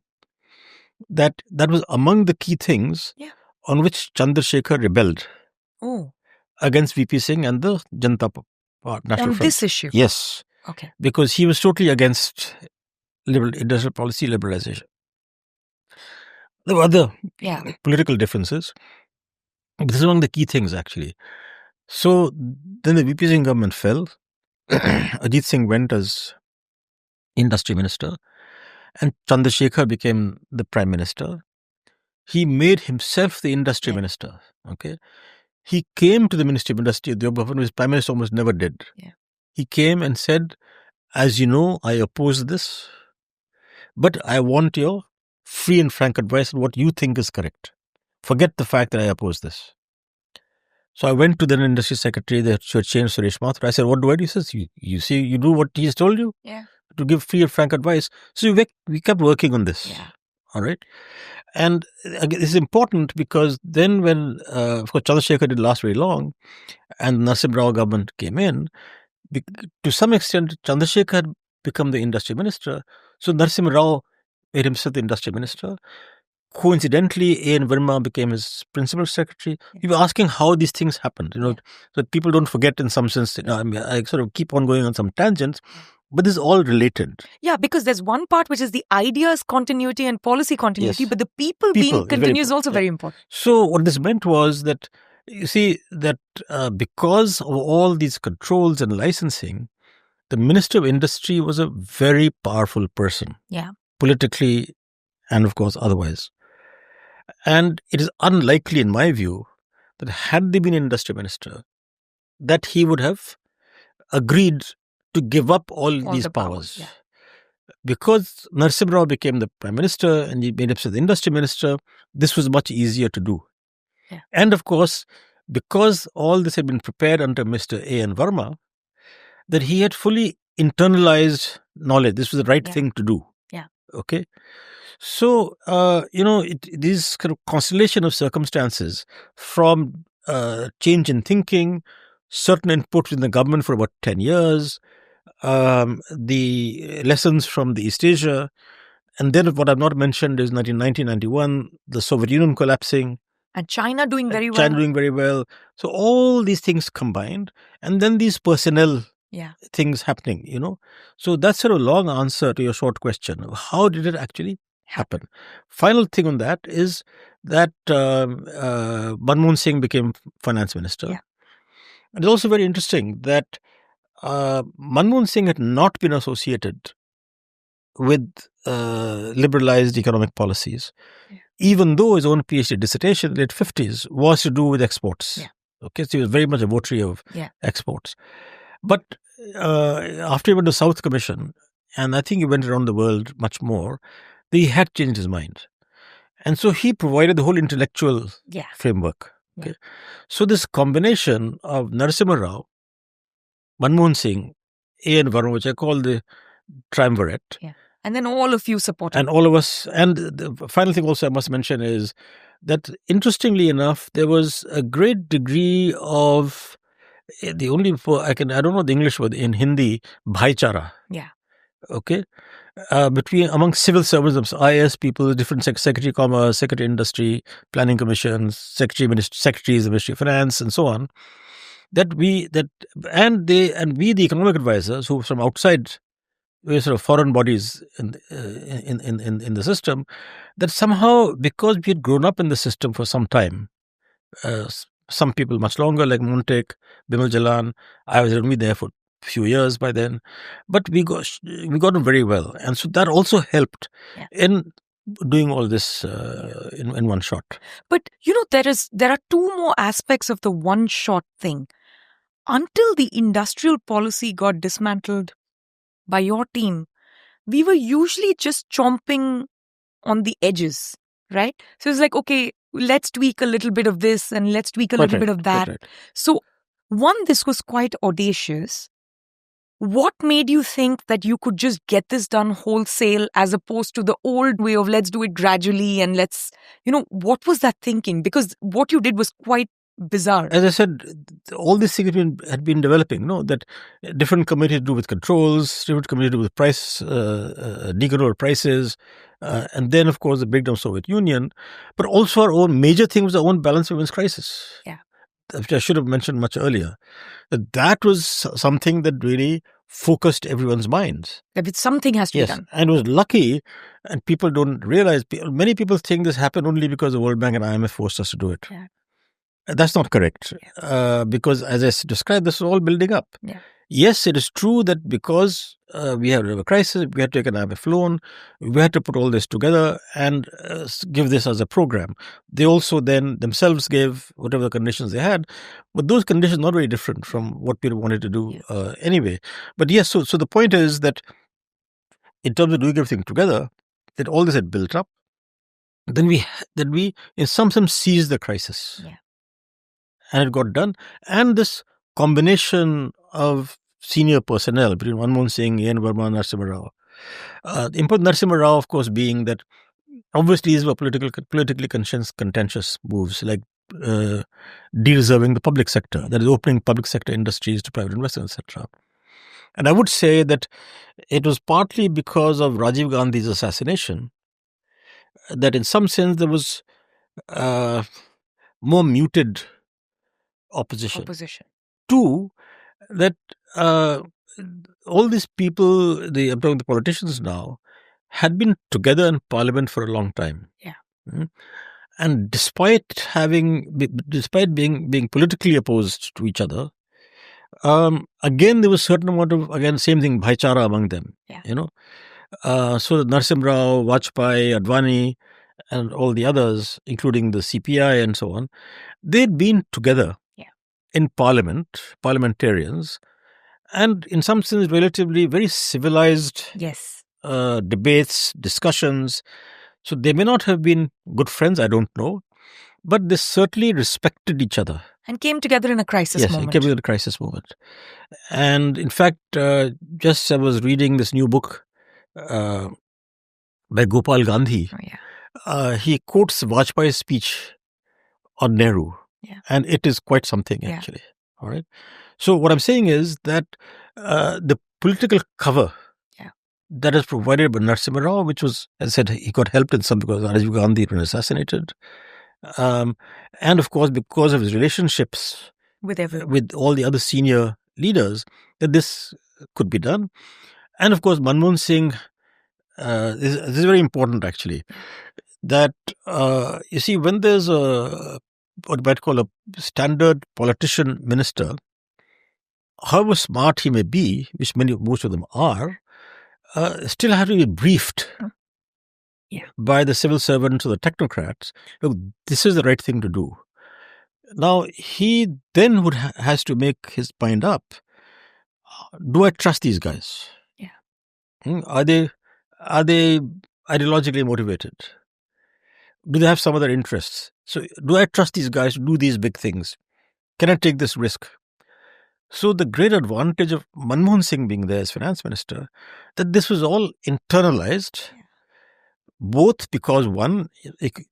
B: That was among the key things on which Chandrasekhar rebelled against VP Singh and the Janata National Front.
A: On this issue?
B: Yes.
A: Okay.
B: Because he was totally against industrial policy liberalization. There were other political differences. But this is among the key things, actually. So then the VP Singh government fell. Ajit Singh went as industry minister, and Chandrasekhar became the prime minister. He made himself the industry minister. Okay, he came to the Ministry of Industry at the Bhavan, which prime minister almost never did.
A: Yeah.
B: He came and said, "As you know, I oppose this, but I want your free and frank advice on what you think is correct. Forget the fact that I oppose this." So I went to the industry secretary, the changed Suresh Mathur. I said, "What do I do?" He says, you see, you do what he's told you to give free and frank advice. So we kept working on this.
A: Yeah.
B: All right. And again, this is important because then when, of course, Chandrasekhar didn't last very long and Narasimha Rao government came in, to some extent, Chandrasekhar had become the industry minister. So Narasimha Rao made himself the industry minister. Coincidentally, A.N. Verma became his principal secretary. We were asking how these things happened, so that people don't forget in some sense. I sort of keep on going on some tangents, but this is all related.
A: Yeah, because there's one part which is the ideas continuity and policy continuity, but the people being continuous is also very important.
B: So what this meant was that, you see, that because of all these controls and licensing, the Minister of Industry was a very powerful person.
A: Yeah.
B: Politically and, of course, otherwise. And it is unlikely, in my view, that had they been industry minister, that he would have agreed to give up all these powers. Because Narasimha Rao became the prime minister and he made himself the industry minister, this was much easier to do.
A: Yeah.
B: And of course, because all this had been prepared under Mr. A.N. Verma, that he had fully internalized knowledge. This was the right thing to do.
A: Yeah.
B: Okay. So, this kind of constellation of circumstances from change in thinking, certain input in the government for about 10 years, the lessons from the East Asia, and then what I've not mentioned is 1991, the Soviet Union collapsing.
A: And China doing very well.
B: So all these things combined, and then these personnel things happening, So that's sort of a long answer to your short question. How did it actually happen? Final thing on that is that Manmohan Singh became finance minister.
A: Yeah.
B: It's also very interesting that Manmohan Singh had not been associated with liberalized economic policies, even though his own PhD dissertation in the late 50s was to do with exports.
A: Yeah.
B: Okay, so he was very much a votary of exports. But after he went to South Commission, and I think he went around the world much more, he had changed his mind. And so he provided the whole intellectual framework. Okay. So this combination of Narasimha Rao, Manmohan Singh, A.N. Verma, which I call the triumvirate.
A: Yeah. And then all of you supported.
B: And all of us. And the final thing also I must mention is that, interestingly enough, there was a great degree of I don't know the English word in Hindi, bhaichara.
A: Yeah.
B: Okay. Among civil servants, IAS people, different Secretary of Commerce, Secretary of Industry, Planning Commissions, Secretaries of the Ministry of Finance, and so on. We, the economic advisors who from outside, we're sort of foreign bodies in the system, that somehow, because we had grown up in the system for some time, some people much longer, like Montek, Bimal Jalan, I was only there for a few years by then, but we got on very well, and so that also helped in doing all this in one shot.
A: But there are two more aspects of the one shot thing. Until the industrial policy got dismantled by your team, we were usually just chomping on the edges, right? So it's like, okay, let's tweak a little bit of this and let's tweak a
B: Quite
A: little
B: right,
A: bit of
B: quite
A: that.
B: right.
A: So, one, this was quite audacious. What made you think that you could just get this done wholesale as opposed to the old way of let's do it gradually and let's, what was that thinking? Because what you did was quite bizarre.
B: As I said, all these things had been developing, that different committees do with controls, different committees do with price, decontrol prices, and then, of course, the breakdown of Soviet Union. But also our own major thing was our own balance of payments crisis.
A: Yeah.
B: Which I should have mentioned much earlier. That was something that really focused everyone's minds.
A: That something has to be
B: Yes,
A: done.
B: and it was lucky, and people don't realize, many people think this happened only because the World Bank and IMF forced us to do it.
A: Yeah.
B: That's not correct, because as I described, this is all building up.
A: Yeah.
B: Yes, it is true that because we had a crisis, we had to take an IMF loan, we had to put all this together and give this as a program. They also then themselves gave whatever the conditions they had, but those conditions not very different from what people wanted to do anyway. But yes, so the point is that in terms of doing everything together, that all this had built up, then we in some sense seized the crisis.
A: Yeah.
B: And it got done. And this combination of senior personnel between Manmohan Singh, A.N. Verma, Narasimha Rao. The important Narasimha Rao, of course, being that obviously these were politically contentious moves, like de-reserving the public sector, that is opening public sector industries to private investors, etc. And I would say that it was partly because of Rajiv Gandhi's assassination that in some sense there was more muted opposition. Two, that all these people, I'm talking the politicians now, had been together in parliament for a long time.
A: Yeah.
B: And despite being politically opposed to each other, again there was a certain amount of, same thing, bhaichara among them.
A: Yeah.
B: So Narasimha Rao, Vajpayee, Advani, and all the others, including the CPI and so on, they'd been together in parliament, parliamentarians, and in some sense relatively very civilized debates, discussions. So they may not have been good friends, I don't know, but they certainly respected each other.
A: And came together in a crisis moment.
B: Yes, came together in a crisis moment. And in fact, just I was reading this new book by Gopal Gandhi. He quotes Vajpayee's speech on Nehru.
A: Yeah.
B: And it is quite something, actually. All right. So what I'm saying is that the political cover that is provided by Narasimha Rao, which was, as I said, he got helped in some because Rajiv Gandhi was assassinated. And of course, because of his relationships with all the other senior leaders, that this could be done. And of course, Manmohan Singh, this is very important actually, that you see, when there's what you might call a standard politician minister, however smart he may be, which most of them are, still have to be briefed by the civil servants or the technocrats. Look, this is the right thing to do. Now, he then has to make his mind up. Do I trust these guys? Yeah. Are they ideologically motivated? Do they have some other interests? So, do I trust these guys to do these big things? Can I take this risk? So, the great advantage of Manmohan Singh being there as finance minister, that this was all internalized, both because one,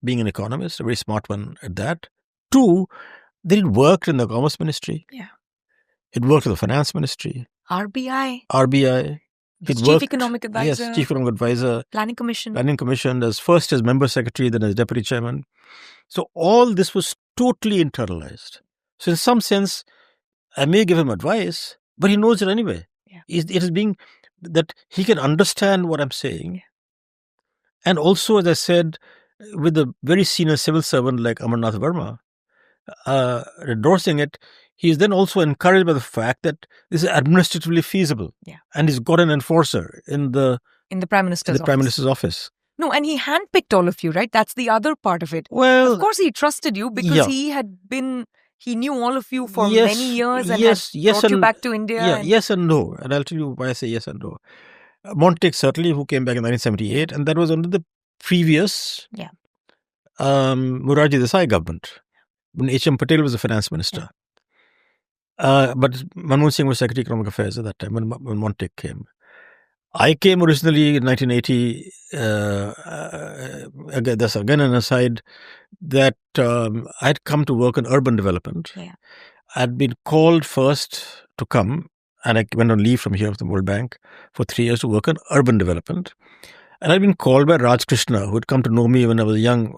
B: being an economist, a very smart one at that. Two, that it worked in the commerce ministry. Yeah. It worked in the finance ministry.
A: RBI.
B: Chief
A: Economic Advisor.
B: Yes, Chief Economic Advisor.
A: Planning Commission.
B: First as member secretary, then as deputy chairman. So all this was totally internalized. So in some sense, I may give him advice, but he knows it anyway. Yeah. It is being that he can understand what I'm saying. Yeah. And also, as I said, with a very senior civil servant like Amarnath Verma endorsing it, he is then also encouraged by the fact that this is administratively feasible. Yeah. And he's got an enforcer in the Prime Minister's office.
A: No, and he handpicked all of you, right? That's the other part of it.
B: Well,
A: of course he trusted you because he knew all of you for many years and brought you back to India.
B: Yeah, yes and no. And I'll tell you why I say yes and no. Montek certainly, who came back in 1978, and that was under the previous Morarji Desai government, when H.M. Patel was the finance minister. But Manmohan Singh was Secretary of Economic Affairs at that time when Montek came. I came originally in 1980. Again, that's again an aside that I'd come to work on urban development. I'd been called first to come, and I went on leave from here from the World Bank for 3 years to work on urban development. And I'd been called by Raj Krishna, who had come to know me when I was a young,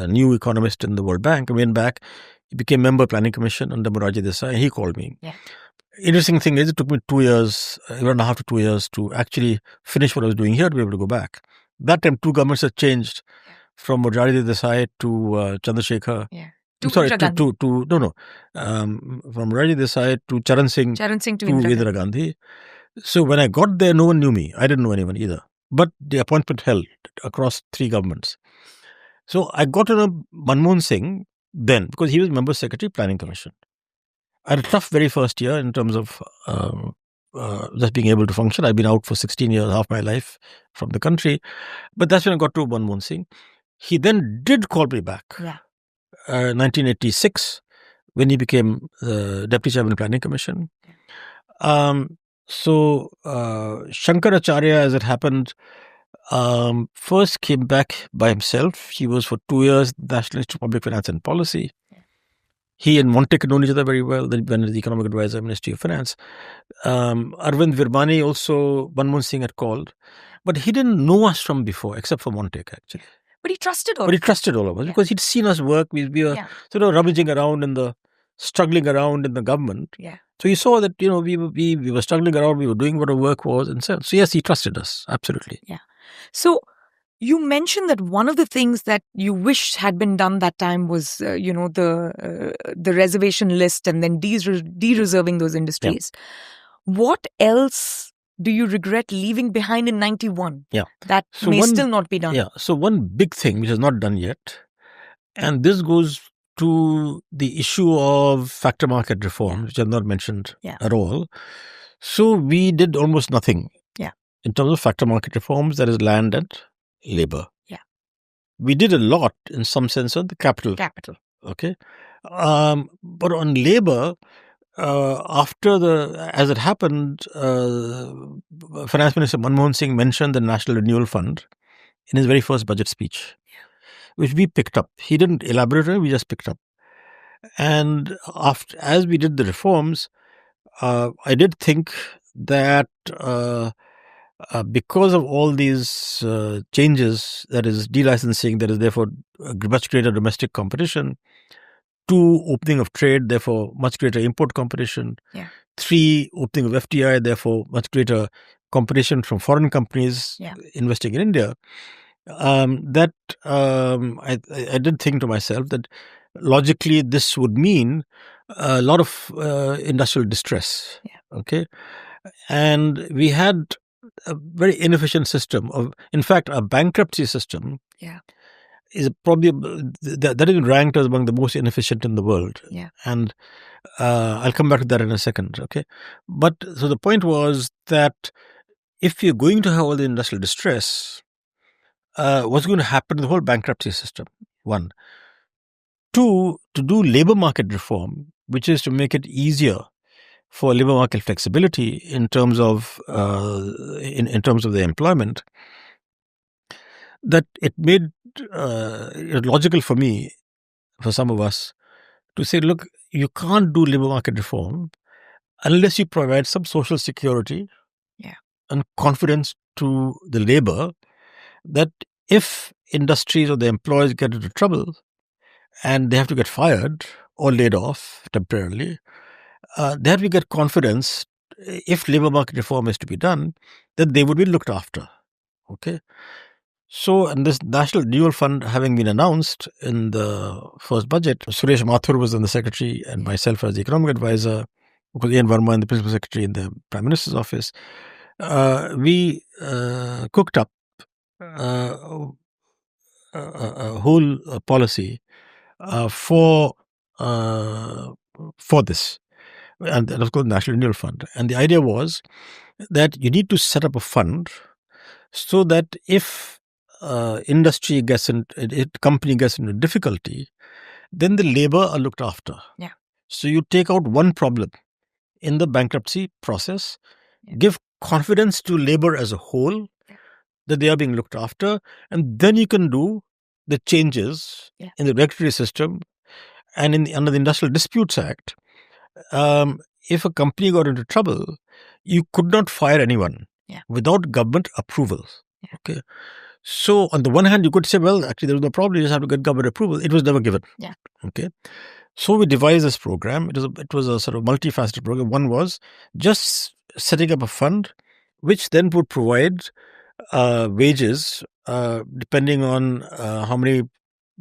B: new economist in the World Bank. I went back. He became member of Planning Commission under Morarji Desai, and he called me. Interesting thing is, it took me 2 years, 1.5 to 2 years to actually finish what I was doing here to be able to go back. That time, two governments had changed from Morarji Desai to Chandrasekhar.
A: To
B: Sorry,
A: Indira Gandhi.
B: from Morarji Desai to Charan Singh
A: to
B: Indira Gandhi. So when I got there, no one knew me. I didn't know anyone either. But the appointment held across 3 governments. So I got to know Manmohan Singh then because he was member secretary Planning Commission. I had a tough very first year in terms of just being able to function. I've been out for 16 years, half my life from the country. But that's when I got to Manmohan Singh. He then did call me back. 1986, when he became Deputy Chairman of the Planning Commission. So Shankaracharya, as it happened, first came back by himself. He was for 2 years National Institute of Public Finance and Policy. He and Montek had known each other very well. Then when the economic advisor, Ministry of Finance. Arvind Virmani also, Manmohan Singh had called. But he didn't know us from before, except for Montek, actually.
A: But he trusted all
B: of us because he'd seen us work. We were sort of rummaging around struggling around in the government. So he saw that, we were struggling around, we were doing what our work was. And so yes, he trusted us. Absolutely.
A: So you mentioned that one of the things that you wished had been done that time was, the reservation list and then de-reserving those industries. What else do you regret leaving behind in 91? That may still not be done.
B: So one big thing which is not done yet, and this goes to the issue of factor market reform, which I've not mentioned at all. So we did almost nothing in terms of factor market reforms, that is land and labor. We did a lot in some sense on the capital. Okay. But on labor, as it happened, Finance Minister Manmohan Singh mentioned the National Renewal Fund in his very first budget speech, which we picked up. He didn't elaborate on it, we just picked up. And as we did the reforms, I did think that because of all these changes, that is delicensing, that is therefore much greater domestic competition, 2, opening of trade, therefore much greater import competition, 3, opening of FDI, therefore much greater competition from foreign companies investing in India, I did think to myself that logically this would mean a lot of industrial distress. Okay. And we had a very inefficient system in fact, a bankruptcy system is probably that is ranked as among the most inefficient in the world. And I'll come back to that in a second. Okay. But so the point was that if you're going to have all the industrial distress, what's going to happen to the whole bankruptcy system? 1. 2, to do labor market reform, which is to make it easier for labor market flexibility in terms of in terms of the employment, that it made it logical for me, for some of us, to say, look, you can't do labor market reform unless you provide some social security and confidence to the labor that if industries or the employees get into trouble and they have to get fired or laid off temporarily, they have to get confidence, if labor market reform is to be done, that they would be looked after. Okay. So, and this National Renewal Fund having been announced in the first budget, Suresh Mathur was then the secretary and myself as the economic advisor, because Ian Verma and the principal secretary in the Prime Minister's office, we cooked up a whole policy for this, and that was called the National Renewal Fund. And the idea was that you need to set up a fund so that if industry gets in, company gets into difficulty, then the labor are looked after.
A: Yeah.
B: So you take out one problem in the bankruptcy process, give confidence to labor as a whole that they are being looked after, and then you can do the changes in the regulatory system and under the Industrial Disputes Act. If a company got into trouble, you could not fire anyone without government approval. Okay. So on the one hand, you could say, well, actually, there was no problem. You just have to get government approval. It was never given. Okay. So we devised this program. It was a sort of multifaceted program. One was just setting up a fund, which then would provide wages depending on how many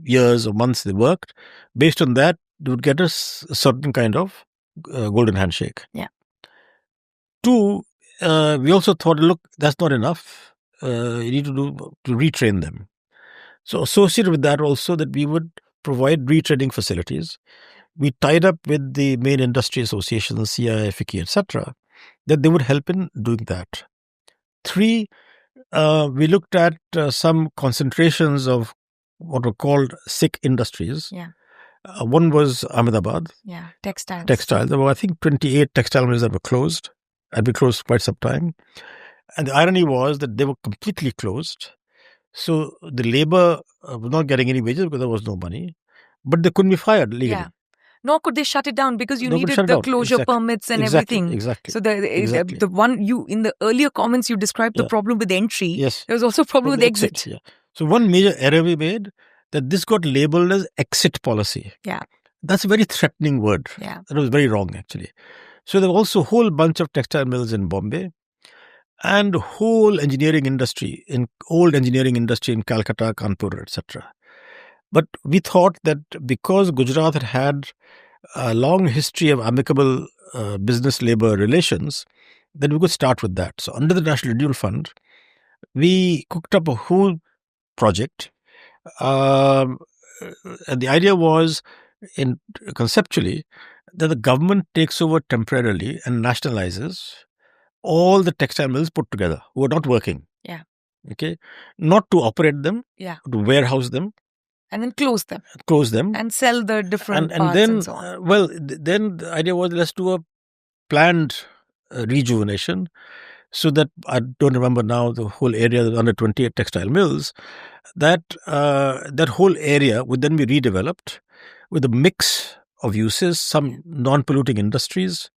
B: years or months they worked. Based on that, they would get a certain kind of golden handshake.
A: Yeah.
B: Two, we also thought, look, that's not enough. You need to retrain them. So associated with that also that we would provide retraining facilities. We tied up with the main industry associations, CII, FICCI, etc., that they would help in doing that. Three, we looked at some concentrations of what were called sick industries.
A: Yeah.
B: One was Ahmedabad.
A: Yeah, textiles.
B: There were, I think, 28 textile mills that were closed. Had been closed quite some time. And the irony was that they were completely closed. So the labor was not getting any wages because there was no money. But they couldn't be fired legally.
A: Yeah. Nor could they shut it down because you needed the closure permits and everything.
B: Exactly.
A: So the one in the earlier comments you described the problem with entry.
B: Yes.
A: There was also a problem with exit.
B: Yeah. So one major error we made, that this got labeled as exit policy.
A: Yeah.
B: That's a very threatening word.
A: Yeah.
B: That was very wrong, actually. So there was also a whole bunch of textile mills in Bombay and whole engineering industry, old engineering industry in Calcutta, Kanpur, etc. But we thought that because Gujarat had a long history of amicable business-labor relations, that we could start with that. So under the National Renewal Fund, we cooked up a whole project. And the idea was, conceptually, that the government takes over temporarily and nationalizes all the textile mills put together who are not working.
A: Yeah.
B: Okay. Not to operate them.
A: Yeah.
B: To warehouse them.
A: And then close them.
B: And
A: sell the different parts and so on.
B: Then the idea was, let's do a planned rejuvenation. So that, I don't remember now, the whole area, under 28 textile mills, that whole area would then be redeveloped with a mix of uses, some non-polluting industries,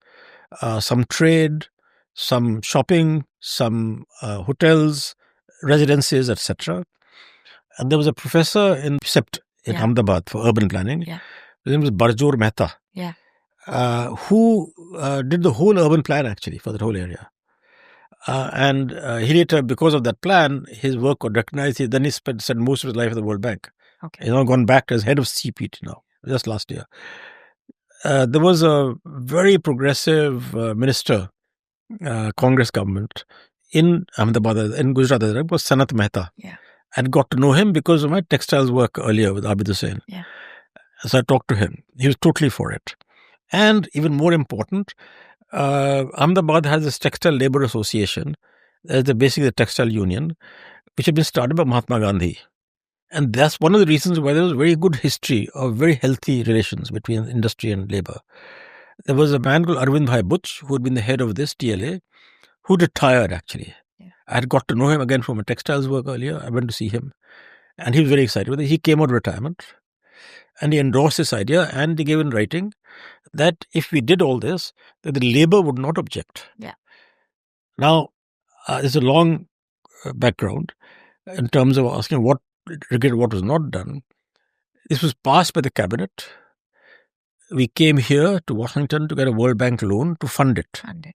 B: some trade, some shopping, some hotels, residences, etc. And there was a professor in SEPT in Ahmedabad for urban planning.
A: Yeah.
B: His name was Barjor Mehta.
A: Yeah.
B: Who did the whole urban plan actually for that whole area. And he later, because of that plan, his work got recognized. Then he spent most of his life at the World Bank.
A: Okay.
B: He's now gone back as head of CPT now, just last year. There was a very progressive minister, Congress government in Ahmedabad, in Gujarat, it was Sanat Mehta.
A: Yeah.
B: I'd got to know him because of my textiles work earlier with Abid Hussain.
A: Yeah.
B: So I talked to him. He was totally for it. And even more important, Ahmedabad has this Textile Labour Association, basically the textile union, which had been started by Mahatma Gandhi. And that's one of the reasons why there was a very good history of very healthy relations between industry and labour. There was a man called Arvind Bhai Butch, who had been the head of this TLA, who retired actually. Yeah. I had got to know him again from a textiles work earlier. I went to see him. And he was very excited with it. He came out of retirement and he endorsed this idea, and he gave in writing that if we did all this, that the labor would not object.
A: Yeah.
B: Now, there's a long background in terms of asking what was not done. This was passed by the cabinet. We came here to Washington to get a World Bank loan to fund it. And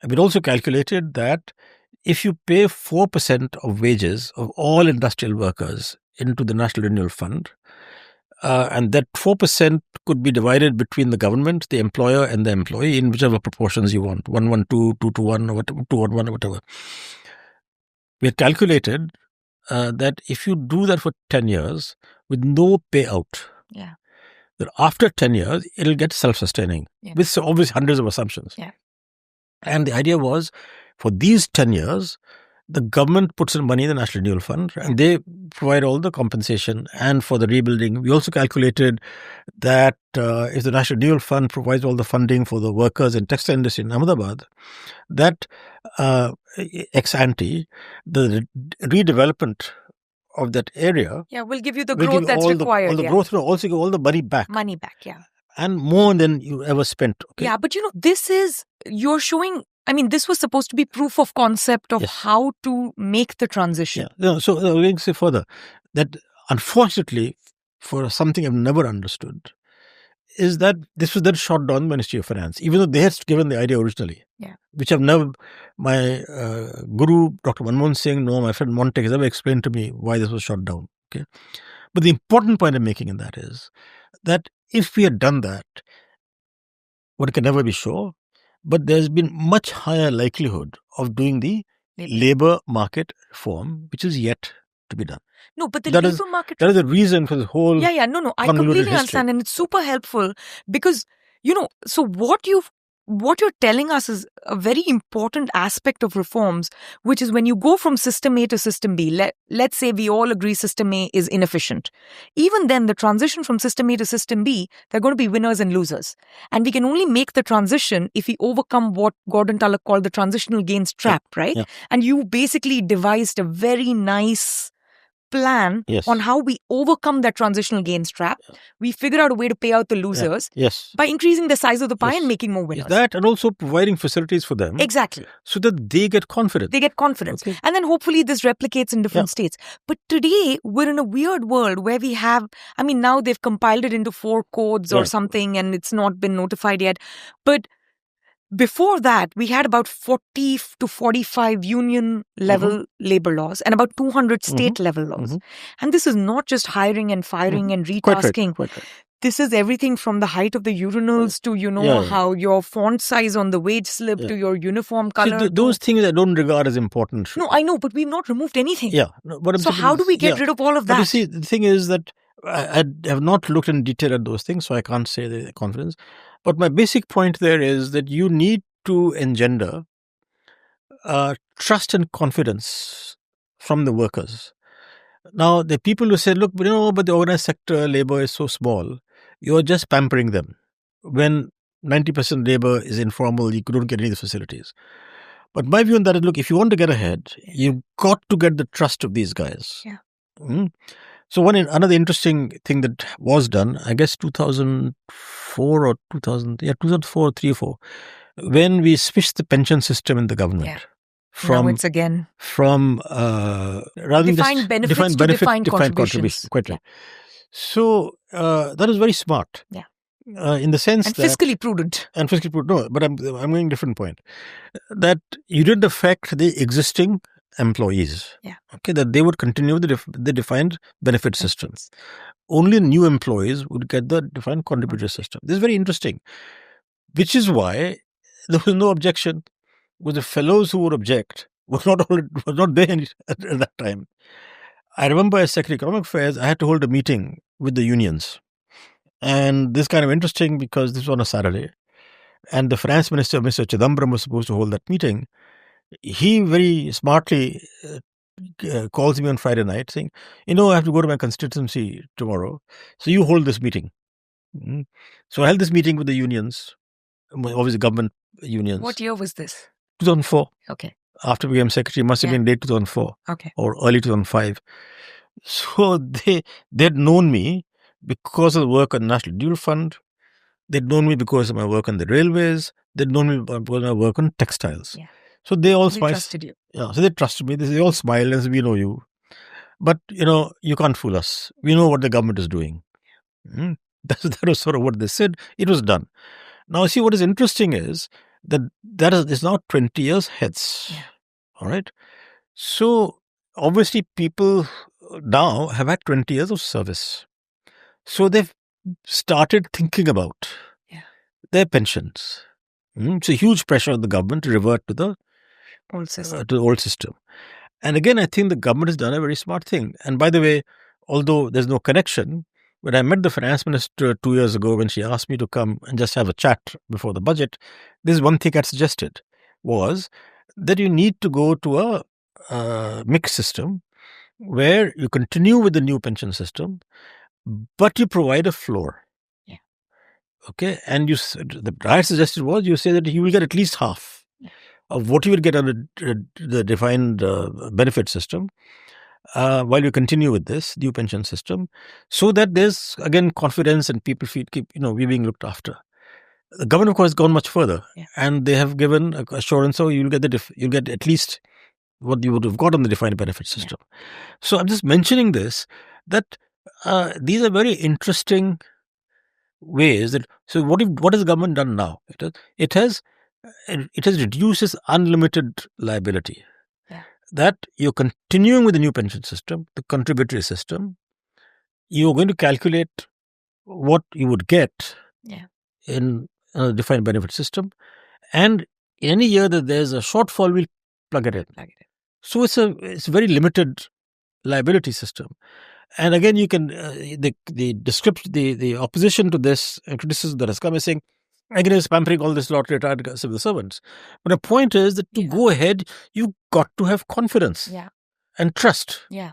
B: we'd also calculated that if you pay 4% of wages of all industrial workers into the National Renewal Fund, and that 4% could be divided between the government, the employer, and the employee in whichever proportions you want, 1:1:2, 2:1, or 2:1, or whatever. We had calculated that if you do that for 10 years with no payout, that after 10 years, it'll get self-sustaining with obviously hundreds of assumptions.
A: Yeah.
B: And the idea was, for these 10 years, the government puts in money in the National Renewal Fund, and they provide all the compensation and for the rebuilding. We also calculated that if the National Renewal Fund provides all the funding for the workers in textile industry in Ahmedabad, that ex ante, the redevelopment of that area
A: will give you the
B: will
A: growth
B: give
A: that's
B: all
A: required.
B: all the growth, also give all the money back.
A: Money back, yeah.
B: And more than you ever spent. Okay?
A: Yeah, but you're showing, this was supposed to be proof of concept of how to make the transition.
B: Yeah. No, so let me say further that unfortunately, for something I've never understood, is that this was then shot down by Ministry of Finance, even though they had given the idea originally.
A: Yeah.
B: Which I've never, my guru, Dr. Manmohan Singh, my friend Montek has ever explained to me why this was shot down. Okay. But the important point I'm making in that is that if we had done that, one can never be sure, but there's been much higher likelihood of doing the labor market reform, which is yet to be done.
A: No, but the labor market...
B: That is the reason for the whole...
A: Yeah, no, I completely understand, and it's super helpful because, so what you're telling us is a very important aspect of reforms, which is when you go from system A to system B, let's say we all agree system A is inefficient. Even then, the transition from system A to system B, there are going to be winners and losers. And we can only make the transition if we overcome what Gordon Tullock called the transitional gains trap, right? Yeah. And you basically devised a very nice plan on how we overcome that transitional gains trap. We figure out a way to pay out the losers by increasing the size of the pie and making more winners.
B: That and also providing facilities for them.
A: Exactly.
B: So that they get confidence.
A: Okay. And then hopefully this replicates in different states. But today we're in a weird world where we have, now they've compiled it into 4 codes or something and it's not been notified yet. But before that, we had about 40 to 45 union level labor laws and about 200 state level laws. And this is not just hiring and firing and retasking.
B: Quite right.
A: This is everything from the height of the urinals to, how your font size on the wage slip to your uniform color.
B: See, those things I don't regard as important.
A: No, I know, but we've not removed anything.
B: Yeah. No, but
A: so how do we get rid of all of that?
B: But you see, the thing is that I have not looked in detail at those things, so I can't say the confidence. But my basic point there is that you need to engender trust and confidence from the workers. Now, the people who say, look, but the organized sector labor is so small, you're just pampering them. When 90% labor is informal, you don't get any of the facilities. But my view on that is, look, if you want to get ahead, you've got to get the trust of these guys.
A: Yeah.
B: So another interesting thing that was done, I guess 2004 or 2004, 3 or 4, when we switched the pension system in the government.
A: Yeah. Now it's again.
B: From rather than
A: defined benefits to defined contributions.
B: Quite right. So that was very smart.
A: Yeah.
B: In the sense
A: and
B: that...
A: fiscally prudent.
B: And fiscally prudent. No, but I'm going a different point. That you didn't affect the existing employees.
A: Yeah.
B: Okay, that they would continue the defined benefit system. Only new employees would get the defined contributor system. This is very interesting. Which is why there was no objection. Because the fellows who would object was not there at that time. I remember as Secretary of Economic Affairs, I had to hold a meeting with the unions. And this is kind of interesting because this was on a Saturday. And the finance minister, Mr. Chidambaram, was supposed to hold that meeting. He very smartly calls me on Friday night saying, I have to go to my constituency tomorrow. So you hold this meeting. So I held this meeting with the unions, obviously government unions.
A: What year was this?
B: 2004.
A: Okay.
B: After I became secretary, must have been late 2004.
A: Okay.
B: Or early 2005. So they had known me because of the work on the National Renewal Fund. They'd known me because of my work on the railways. They'd known me because of my work on textiles.
A: Yeah.
B: So they all
A: smiled. They trusted you.
B: Yeah, so they trusted me. They all smiled and said, we know you. But, you can't fool us. We know what the government is doing. That was sort of what they said. It was done. Now, see, what is interesting is that is now 20 years hence.
A: Yeah.
B: All right. So, obviously, people now have had 20 years of service. So, they've started thinking about their pensions. It's a huge pressure on the government to revert to the old system. And again, I think the government has done a very smart thing. And by the way, although there's no connection, when I met the finance minister 2 years ago, when she asked me to come and just have a chat before the budget, this is one thing I suggested was that you need to go to a mixed system where you continue with the new pension system, but you provide a floor.
A: Yeah.
B: Okay, and the I suggested was you say that you will get at least half of what you would get under the defined benefit system while you continue with this new pension system, so that there's again confidence and people feel we're being looked after. The government, of course, has gone much further, and they have given assurance. So you'll get at least what you would have got on the defined benefit system. So I'm just mentioning this that these are very interesting ways that. So what has the government done now? It has reduced its unlimited liability. That you're continuing with the new pension system, the contributory system. You're going to calculate what you would get in a defined benefit system, and in any year that there's a shortfall, we'll plug it in. So it's a very limited liability system. And again, you can the opposition to this criticism that has come is saying, again, is pampering all this lot retired civil servants. But the point is that to go ahead, you've got to have confidence and trust.
A: Yeah.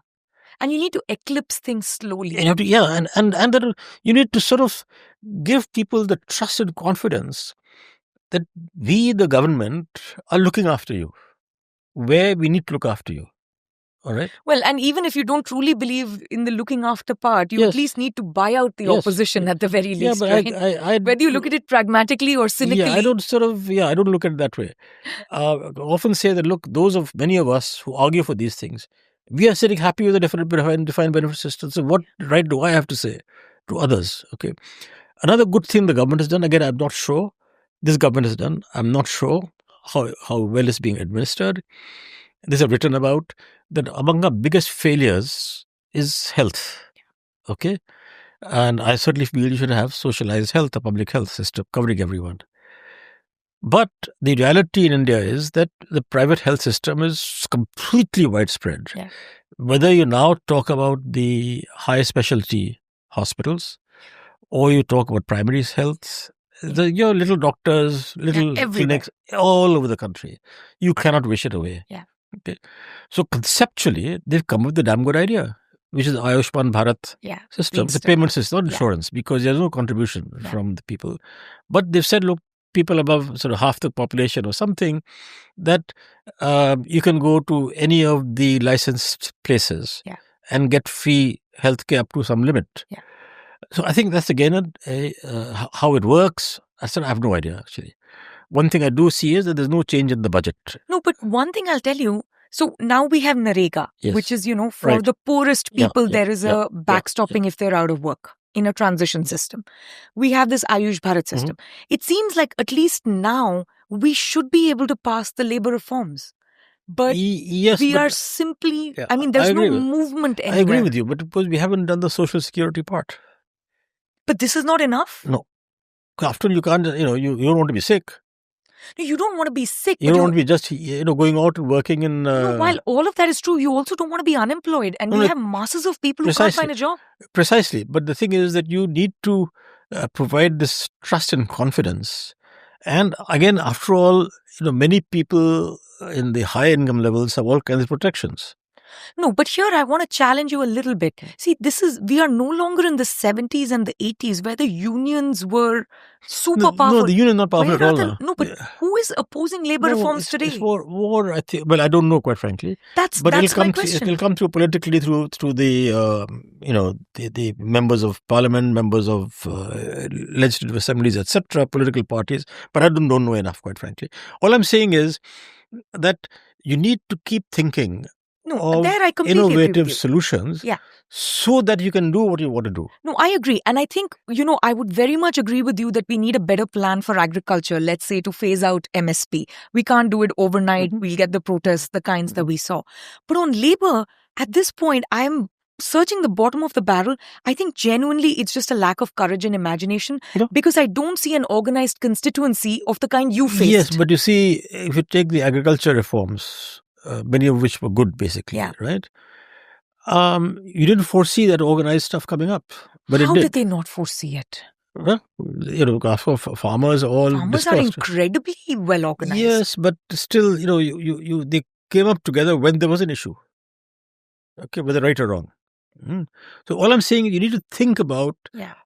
A: And you need to eclipse things slowly.
B: And you need to sort of give people the trust and confidence that we, the government, are looking after you where we need to look after you. All right.
A: Well, and even if you don't truly believe in the looking after part, you at least need to buy out the opposition at the very least.
B: But
A: right? Whether you look at it pragmatically or cynically.
B: I don't look at it that way. I often say that, look, many of us who argue for these things, we are sitting happy with the defined benefit system. So what right do I have to say to others? Okay. Another good thing the government has done, again, I'm not sure this government has done. I'm not sure how well it's being administered. These are written about that among our biggest failures is health. Okay. And I certainly feel you should have socialized health, a public health system covering everyone. But the reality in India is that the private health system is completely widespread. Whether you now talk about the high specialty hospitals or you talk about primary health, your little doctors, little clinics all over the country, you cannot wish it away. Okay. So conceptually, they've come up with a damn good idea, which is the Ayushman Bharat system. The payment system, not insurance, because there's no contribution from the people. But they've said, look, people above sort of half the population or something, that you can go to any of the licensed places and get free healthcare up to some limit. So I think that's again how it works. I have no idea, actually. One thing I do see is that there's no change in the budget.
A: No, but one thing I'll tell you. So now we have Narega, which is, for the poorest people, there is a backstopping if they're out of work in a transition system. We have this Ayush Bharat system. It seems like at least now we should be able to pass the labor reforms. But we are simply, there's no movement anywhere.
B: I agree with you, but because we haven't done the social security part.
A: But this is not enough?
B: No. After you can't, you don't want to be sick.
A: No, you don't want to be sick.
B: You don't want to be just, going out and working in...
A: No, while all of that is true, you also don't want to be unemployed. And we have masses of people who can't find a job.
B: Precisely. But the thing is that you need to provide this trust and confidence. And again, after all, many people in the high income levels have all kinds of protections.
A: No, but here I want to challenge you a little bit. See, we are no longer in the 70s and the 80s where the unions were super powerful.
B: No, the union is not powerful at all now.
A: No, but who is opposing labor reforms today?
B: It's more, I think, well, I don't know, quite frankly.
A: That's my question.
B: It will come through politically through the, the members of parliament, members of legislative assemblies, etc., political parties. But I don't know enough, quite frankly. All I'm saying is that you need to keep thinking of innovative solutions so that you can do what you want to do.
A: No, I agree. And I think, I would very much agree with you that we need a better plan for agriculture, let's say to phase out MSP. We can't do it overnight. We'll get the protests, the kinds that we saw. But on labor, at this point, I'm searching the bottom of the barrel. I think genuinely it's just a lack of courage and imagination because I don't see an organized constituency of the kind you faced.
B: Yes, but you see, if you take the agriculture reforms, many of which were good, basically, right? You didn't foresee that organized stuff coming up, but
A: How
B: it did.
A: did they not foresee it?
B: Well, farmers are all
A: Farmers
B: dispersed.
A: are incredibly well organized.
B: Yes, but still, came up together when there was an issue. Okay, whether right or wrong. So all I'm saying is you need to think about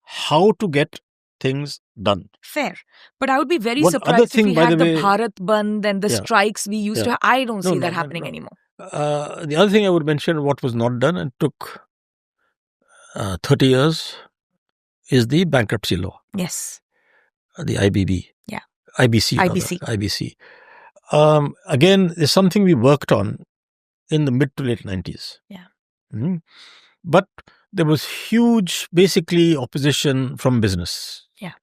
B: how to get things done.
A: Fair. But I would be very
B: One other
A: surprised if
B: thing,
A: we
B: by
A: had
B: the
A: the
B: way-
A: Bharat Bandh and the strikes we used to have. I don't see that happening anymore.
B: The other thing I would mention, what was not done and took 30 years, is the bankruptcy law.
A: Yes.
B: The IBB.
A: Yeah.
B: IBC.
A: IBC.
B: Rather, IBC. Again, there's something we worked on in the mid to late 90s.
A: Yeah.
B: But there was huge, basically, opposition from business.
A: Yeah.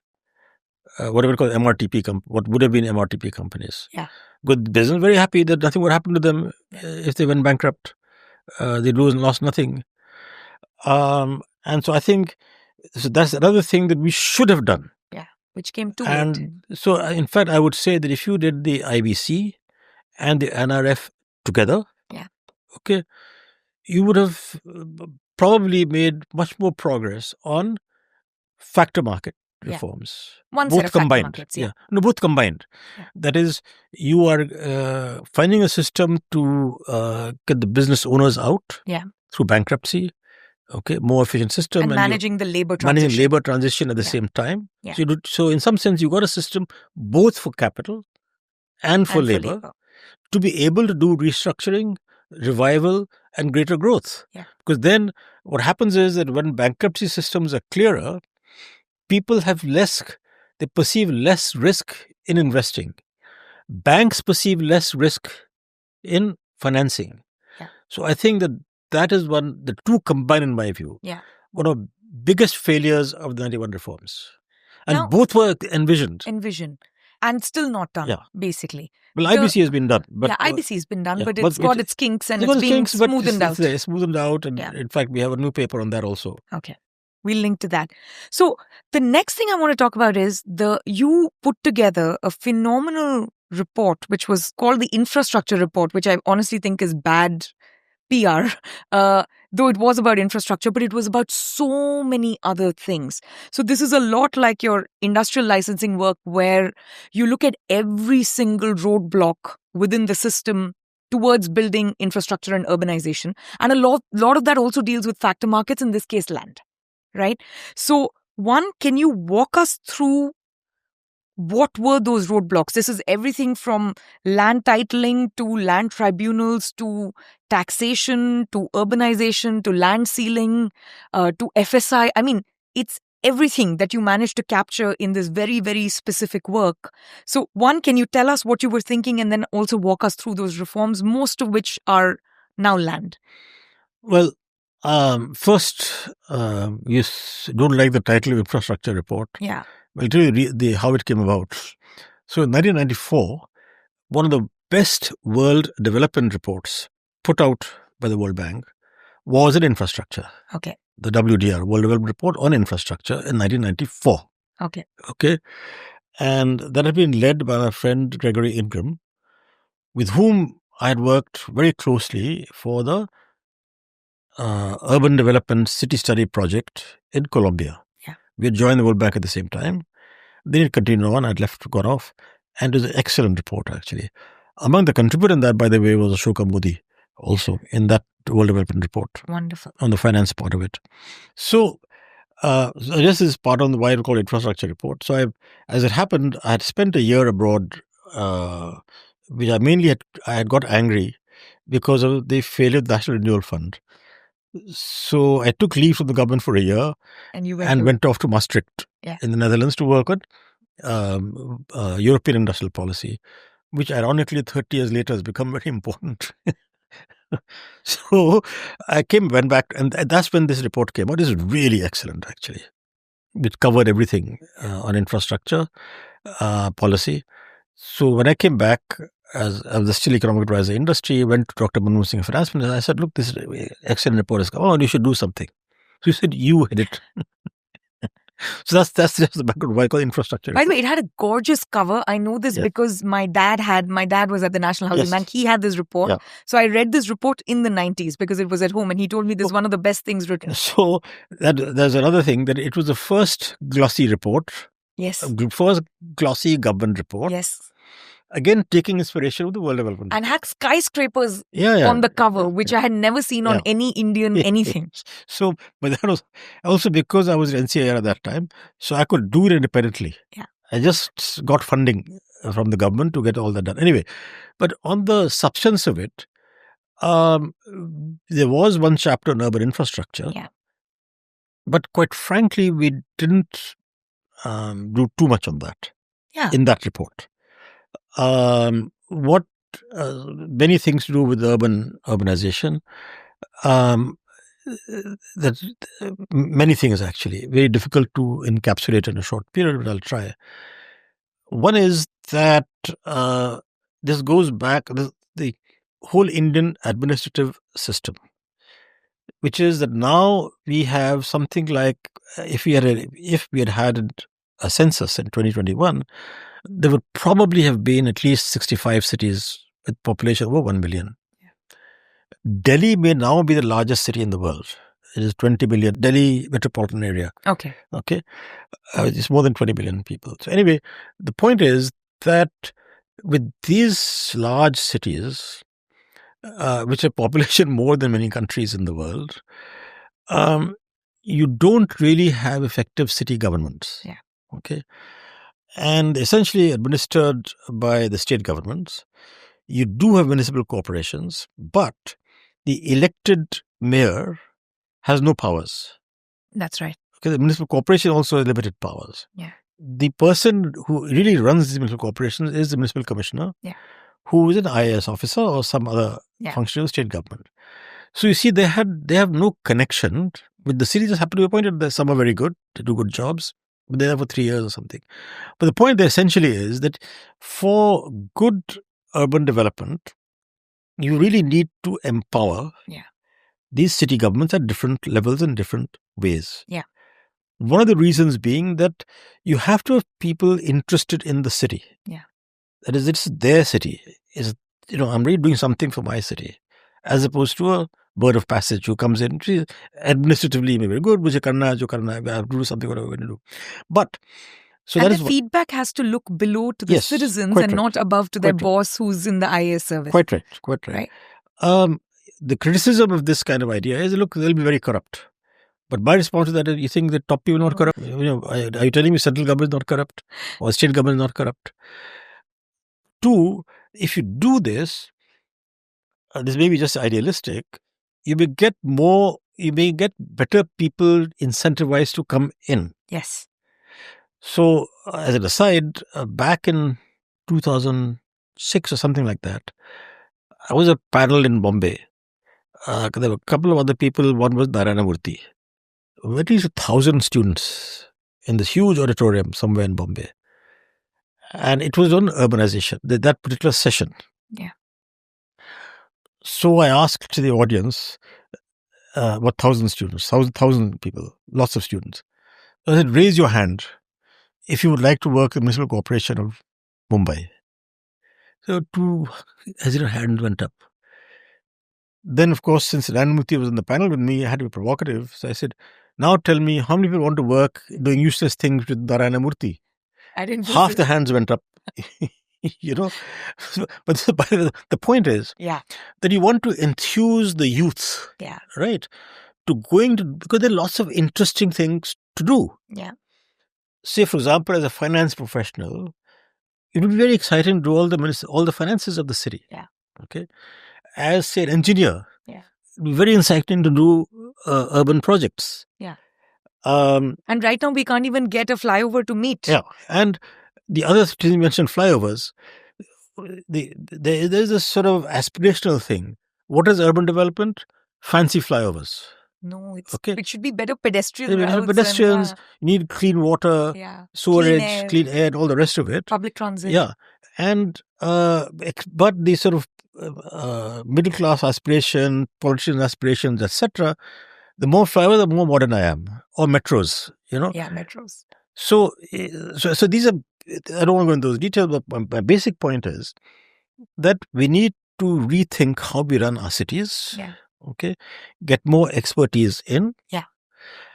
B: Whatever we call MRTP, what would have been MRTP companies.
A: Yeah.
B: Good business, very happy that nothing would happen to them if they went bankrupt. They lost nothing. And so I think that's another thing that we should have done.
A: Yeah, which came too
B: late.
A: late.
B: So, in fact, I would say that if you did the IBC and the NRF together, okay, you would have probably made much more progress on factor market reforms.
A: One
B: both
A: set of
B: combined.
A: Markets,
B: No, both combined. That is, you are finding a system to get the business owners out through bankruptcy. Okay, more efficient system.
A: And managing the labor transition.
B: Managing labor transition at the same time.
A: Yeah.
B: So in some sense, you got a system both for capital and for labor to be able to do restructuring, revival, and greater growth.
A: Yeah.
B: Because then what happens is that when bankruptcy systems are clearer, people have they perceive less risk in investing. Banks perceive less risk in financing.
A: Yeah.
B: So I think that is the two combined, in my view.
A: Yeah.
B: One of the biggest failures of the 91 reforms. And
A: now,
B: both were envisioned.
A: And still not done, basically.
B: Well, IBC has been done. But,
A: IBC has been done, but it's got its kinks and it's been smoothened out.
B: It's smoothened out. And in fact, we have a new paper on that also.
A: Okay. We'll link to that. So the next thing I want to talk about is you put together a phenomenal report, which was called the Infrastructure Report, which I honestly think is bad PR, though it was about infrastructure, but it was about so many other things. So this is a lot like your industrial licensing work, where you look at every single roadblock within the system towards building infrastructure and urbanization. And a lot of that also deals with factor markets, in this case, land, right? So one, can you walk us through what were those roadblocks? This is everything from land titling to land tribunals to taxation to urbanization to land sealing to FSI. I mean, it's everything that you managed to capture in this very, very specific work. So one, can you tell us what you were thinking and then also walk us through those reforms, most of which are now land?
B: Well, first, you don't like the title of Infrastructure Report.
A: Yeah.
B: I'll tell you how it came about. So in 1994, one of the best world development reports put out by the World Bank was on infrastructure.
A: Okay.
B: The WDR, World Development Report on Infrastructure in 1994. Okay. And that had been led by my friend Gregory Ingram, with whom I had worked very closely for the Urban Development City Study Project in Colombia. We had joined the World Bank at the same time. Then it continued on. I'd gone off. And it was an excellent report, actually. Among the contributors in that, by the way, was Ashoka Modi, also in that World Development Report.
A: Wonderful.
B: On the finance part of it. So, this is part on the why I call Infrastructure Report. So, as it happened, I had spent a year abroad, which I had got angry because of the failure of the National Renewal Fund. So I took leave from the government for a year and went off to Maastricht in the Netherlands to work on European industrial policy, which ironically 30 years later has become very important. So I went back, and that's when this report came out. It's really excellent, actually. It covered everything on infrastructure policy. So when I came back, as the still economic advisor industry, went to Dr. Manmohan Singh, finance minister. I said, look, this excellent report has come. Oh, you should do something. So he said, you head it. So that's just the background why I call infrastructure.
A: By the way, it had a gorgeous cover. I know this because my dad was at the National Housing Bank. He had this report. Yeah. So I read this report in the 90s because it was at home, and he told me this is one of the best things written.
B: So there's another thing, that it was the first glossy report.
A: Yes.
B: First glossy government report.
A: Yes.
B: again taking inspiration of the World Development
A: And had skyscrapers
B: yeah.
A: on the cover, which I had never seen on
B: Yeah.
A: any Indian anything.
B: So, but that was also because I was in NCIR at that time, so I could do it independently.
A: Yeah.
B: I just got funding from the government to get all that done. Anyway, but on the substance of it, there was one chapter on urban infrastructure.
A: Yeah.
B: But quite frankly, we didn't do too much on that in that report. What many things to do with urbanization. That many things actually very difficult to encapsulate in a short period, but I'll try. One is that this goes back the whole Indian administrative system, which is that now we have something like if we had had a census in 2021, there would probably have been at least 65 cities with population over 1 million. Delhi may now be the largest city in the world. It is 20 million. Delhi metropolitan area.
A: Okay.
B: It's more than 20 million people. So anyway, the point is that with these large cities, which have population more than many countries in the world, you don't really have effective city governments.
A: Yeah.
B: Okay. And essentially administered by the state governments. You do have municipal corporations, but the elected mayor has no powers.
A: That's right.
B: Okay, the municipal corporation also has limited powers.
A: Yeah.
B: The person who really runs these municipal corporations is the municipal commissioner, who is an IAS officer or some other function of the state government. So you see, they have no connection with the city. Just happen to be appointed there. Some are very good, they do good jobs, but they're there for 3 years or something. But the point there essentially is that for good urban development, you really need to empower these city governments at different levels and different ways.
A: Yeah.
B: One of the reasons being that you have to have people interested in the city.
A: Yeah.
B: That is, it's their city. I'm really doing something for my city, as opposed to a bird of passage who comes in, administratively may be very good, mujhe karna hai, jo karna hai, I have to do something, whatever I'm going to do. But so
A: and
B: that
A: the feedback has to look below to the citizens and not above to their boss who's in the IAS service.
B: Quite right. The criticism of this kind of idea is, look, they'll be very corrupt. But my response to that is, you think the top people are not corrupt? Are you telling me central government is not corrupt or state government is not corrupt? Two, if you do this, this may be just idealistic, you may get better people incentivized to come in.
A: Yes. So,
B: as an aside, back in 2006 or something like that, I was a panel in Bombay. There were a couple of other people. One was Narayana Murthy. At least 1,000 students in this huge auditorium somewhere in Bombay. And it was on urbanization, that particular session.
A: Yeah.
B: So I asked the audience, what 1,000 students, 1,000 people, lots of students. I said, raise your hand if you would like to work in the Municipal Corporation of Mumbai. So 2 hesitant hands went up. Then, of course, since Narayana Murthy was in the panel with me, I had to be provocative. So I said, now tell me, how many people want to work doing useless things with Narayana Murthy? Half the hands went up. But the point is that you want to enthuse the youth, right? Because there are lots of interesting things to do.
A: Yeah.
B: Say, for example, as a finance professional, it would be very exciting to do all the finances of the city.
A: Yeah.
B: Okay. As, say, an engineer, it would be very exciting to do urban projects.
A: Yeah. And right now we can't even get a flyover to meet.
B: Yeah. And the other thing you mentioned, flyovers, there's this sort of aspirational thing. What is urban development? Fancy flyovers.
A: No, it should be better pedestrian routes.
B: Pedestrians, you need clean water, sewerage, clean air, and all the rest of it.
A: Public transit.
B: Yeah. And, but the sort of middle class aspiration, politician aspirations, etc., the more flyover, the more modern I am. Or metros,
A: Yeah, metros.
B: So these are, I don't want to go into those details, but my basic point is that we need to rethink how we run our cities.
A: Yeah.
B: Okay. Get more expertise in.
A: Yeah.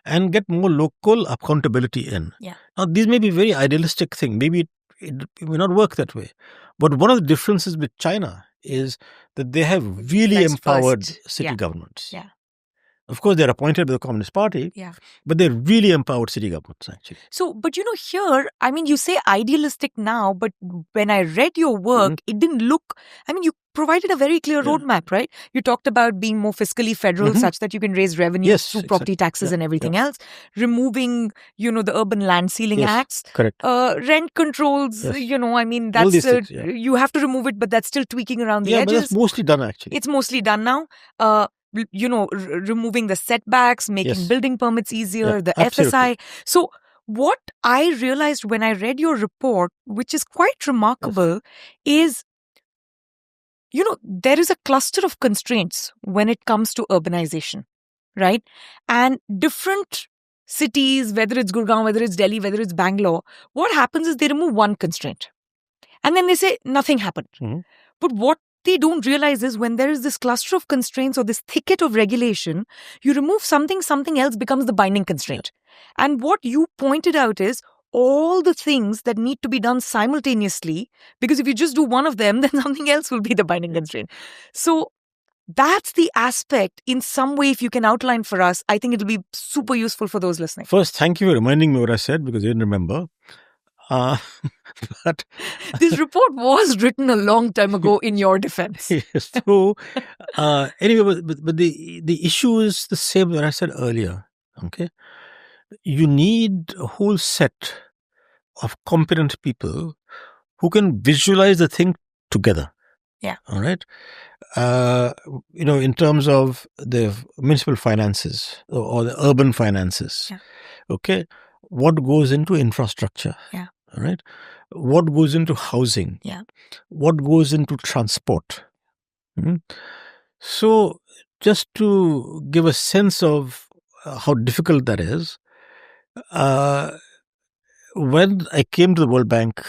B: And get more local accountability in.
A: Yeah.
B: Now, these may be very idealistic thing. Maybe it may not work that way. But one of the differences with China is that they have really empowered city governments.
A: Yeah.
B: Of course, they're appointed by the Communist Party, but they're really empowered city governments, actually.
A: So, but here, I mean, you say idealistic now, but when I read your work, it didn't look, I mean, you provided a very clear roadmap, right? You talked about being more fiscally federal such that you can raise revenues through property taxes and everything else, removing, the urban land ceiling acts,
B: correct.
A: Rent controls, I mean, that's, you have to remove it, but that's still tweaking around the edges.
B: But that's mostly done, actually.
A: It's mostly done now. Removing the setbacks, making building permits easier, the FSI. So what I realized when I read your report, which is quite remarkable, is, there is a cluster of constraints when it comes to urbanization, right? And different cities, whether it's Gurgaon, whether it's Delhi, whether it's Bangalore, what happens is they remove one constraint. And then they say nothing happened. But what they don't realize is when there is this cluster of constraints or this thicket of regulation, you remove something else becomes the binding constraint. And what you pointed out is all the things that need to be done simultaneously, because if you just do one of them, then something else will be the binding constraint. So that's the aspect in some way, if you can outline for us, I think it'll be super useful for those listening.
B: First, thank you for reminding me what I said because I didn't remember. But
A: this report was written a long time ago in your defense.
B: So, anyway, but the issue is the same that I said earlier. Okay, you need a whole set of competent people who can visualize the thing together.
A: Yeah.
B: All right. In terms of the municipal finances or the urban finances.
A: Yeah.
B: Okay. What goes into infrastructure?
A: Yeah.
B: All right. What goes into housing?
A: Yeah.
B: What goes into transport? So, just to give a sense of how difficult that is, when I came to the World Bank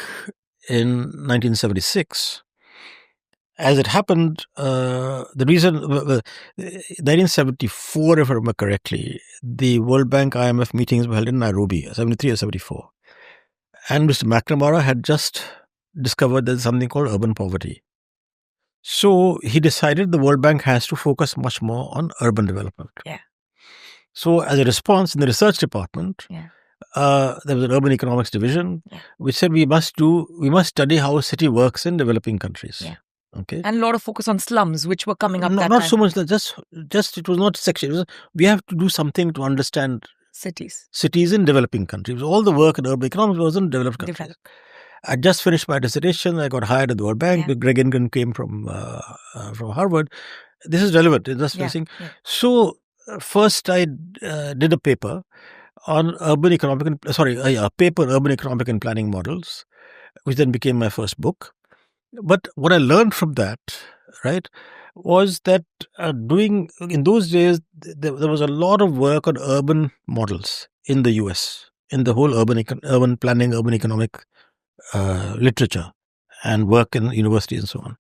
B: in 1976, as it happened, the reason, 1974, if I remember correctly, the World Bank IMF meetings were held in Nairobi, 73 or 74. And Mr. McNamara had just discovered there's something called urban poverty. So he decided the World Bank has to focus much more on urban development.
A: Yeah.
B: So as a response in the research department, there was an urban economics division, which said we must study how a city works in developing countries.
A: Yeah.
B: Okay.
A: And a lot of focus on slums, which were coming up that
B: not
A: time.
B: so much that just it was not section. We have to do something to understand cities in developing countries. All the work in urban economics was in developed countries. I just finished my dissertation. I got hired at the World Bank. Yeah. Greg Ingram came from Harvard. This is relevant. Just finishing. Yeah. So first I did a paper on urban economic a paper on urban economic and planning models, which then became my first book. But what I learned from that, right, was that in those days, there was a lot of work on urban models in the US, in the whole urban planning, urban economic literature and work in universities and so on.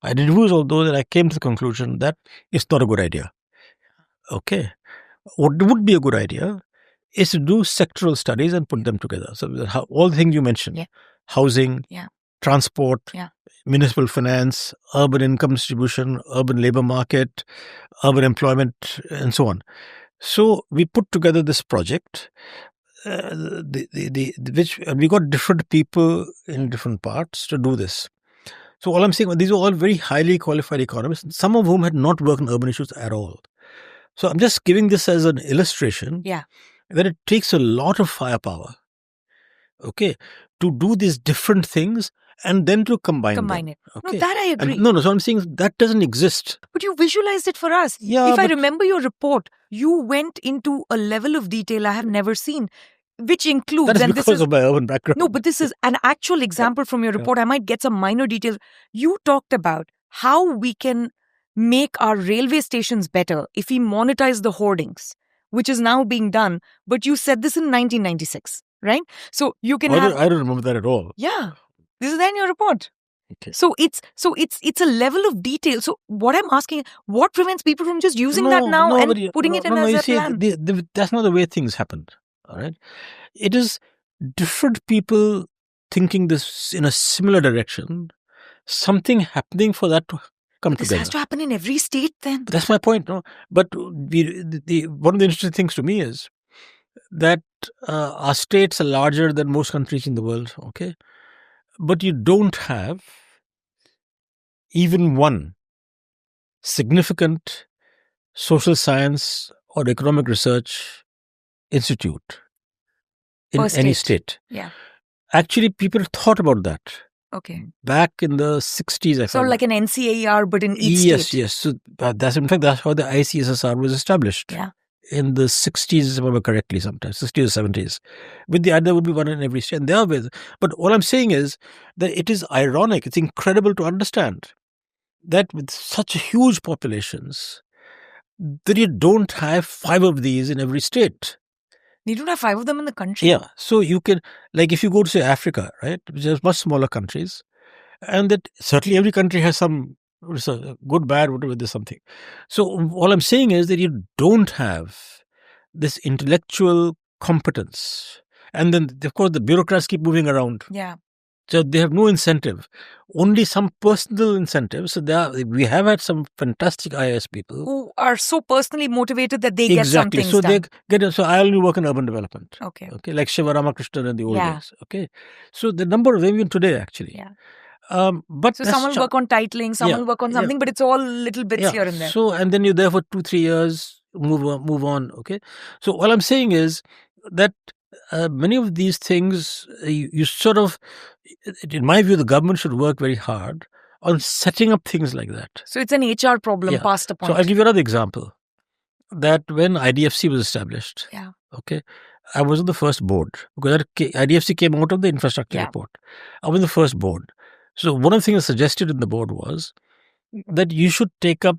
B: I did reviews all those and I came to the conclusion that it's not a good idea. Okay. What would be a good idea is to do sectoral studies and put them together. So all the things you mentioned, housing, transport, municipal finance, urban income distribution, urban labor market, urban employment, and so on. So we put together this project, which we got different people in different parts to do this. So all I'm saying, these are all very highly qualified economists, some of whom had not worked on urban issues at all. So I'm just giving this as an illustration that it takes a lot of firepower, okay, to do these different things and then to combine them.
A: It. Okay. No, that I agree.
B: So I'm saying that doesn't exist.
A: But you visualized it for us.
B: Yeah,
A: if I remember your report, you went into a level of detail I have never seen, which includes...
B: That is because of my urban background.
A: No, but this is an actual example from your report. I might get some minor details. You talked about how we can make our railway stations better if we monetize the hoardings, which is now being done. But you said this in 1996, right? So you can
B: I don't remember that at all.
A: Yeah. This is there in your report.
B: Okay.
A: So it's a level of detail. So what I'm asking, what prevents people from just using that now and putting it in as a plan?
B: That's not the way things happened. All right. It is different people thinking this in a similar direction, something happening for that to come
A: This
B: together.
A: has to happen in every state then.
B: But that's my point, no? But one of the interesting things to me is that our states are larger than most countries in the world, okay? But you don't have even one significant social science or economic research institute in
A: Per
B: any
A: state.
B: state.
A: Yeah.
B: Actually, people thought about that
A: Okay.
B: back in the 60s. I
A: So
B: found
A: like an NCAR, but in each
B: yes,
A: state.
B: yes. So that's in fact that's how the ICSSR was established.
A: Yeah.
B: In the 60s, if I remember correctly, sometimes 60s or 70s, with the idea would be one in every state. And they are with. But all I'm saying is that it is ironic. It's incredible to understand that with such huge populations, that you don't have 5 of these in every state.
A: You don't have 5 of them in the country.
B: Yeah. So you can, like, if you go to say Africa, right, which has much smaller countries, and that certainly every country has some good, bad, whatever, there's something. So all I'm saying is that you don't have this intellectual competence. And then, of course, the bureaucrats keep moving around.
A: Yeah.
B: So they have no incentive, only some personal incentive. So we have had some fantastic IAS people
A: who are so personally motivated that they get
B: exactly.
A: something
B: So
A: done.
B: they get. So I only work in urban development.
A: Okay.
B: Okay, like Shiva Ramakrishnan in the old
A: Yeah.
B: days. Okay, so the number of them even today actually.
A: Yeah.
B: But
A: So some will work on titling, some will work on something, but it's all little bits here and there.
B: So and then you're there for 2-3 years, move on. Okay, so all I'm saying is that many of these things you sort of, in my view, the government should work very hard on setting up things like that.
A: So it's an HR problem past a point.
B: So I'll give you another example. That when IDFC was established, okay, I was on the first board because IDFC came out of the infrastructure report. I was on the first board. So one of the things I suggested in the board was that you should take up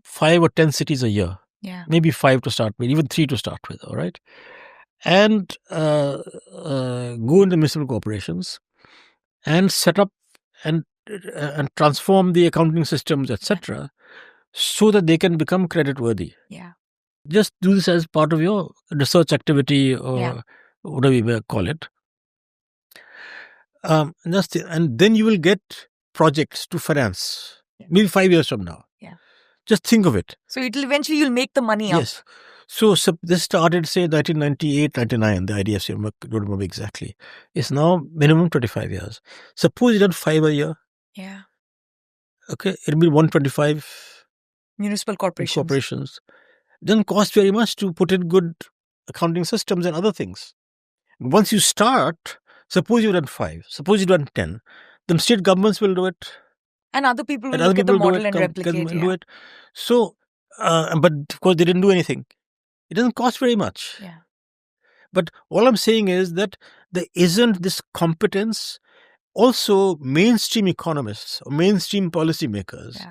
B: 5 or 10 cities a year.
A: Yeah.
B: Maybe 5 to start with, even 3 to start with, all right? And go into municipal corporations and set up and transform the accounting systems, etc., so that they can become credit worthy.
A: Yeah.
B: Just do this as part of your research activity or whatever you may call it. And then you will get projects to finance, maybe 5 years from now.
A: Yeah.
B: Just think of it.
A: So eventually you'll make the money up.
B: Yes. So this started, say, 1998, 99, the IDFC, I don't remember exactly. It's now minimum 25 years. Suppose you done 5 a year.
A: Yeah.
B: Okay, it'll be 125
A: municipal corporations.
B: Doesn't cost very much to put in good accounting systems and other things. Once you start, suppose you've done 5, suppose you've done 10, then state governments will do it.
A: And other people will look at the model and replicate
B: do it. So, but of course they didn't do anything. It doesn't cost very much.
A: Yeah.
B: But all I'm saying is that there isn't this competence. Also, mainstream economists or mainstream policymakers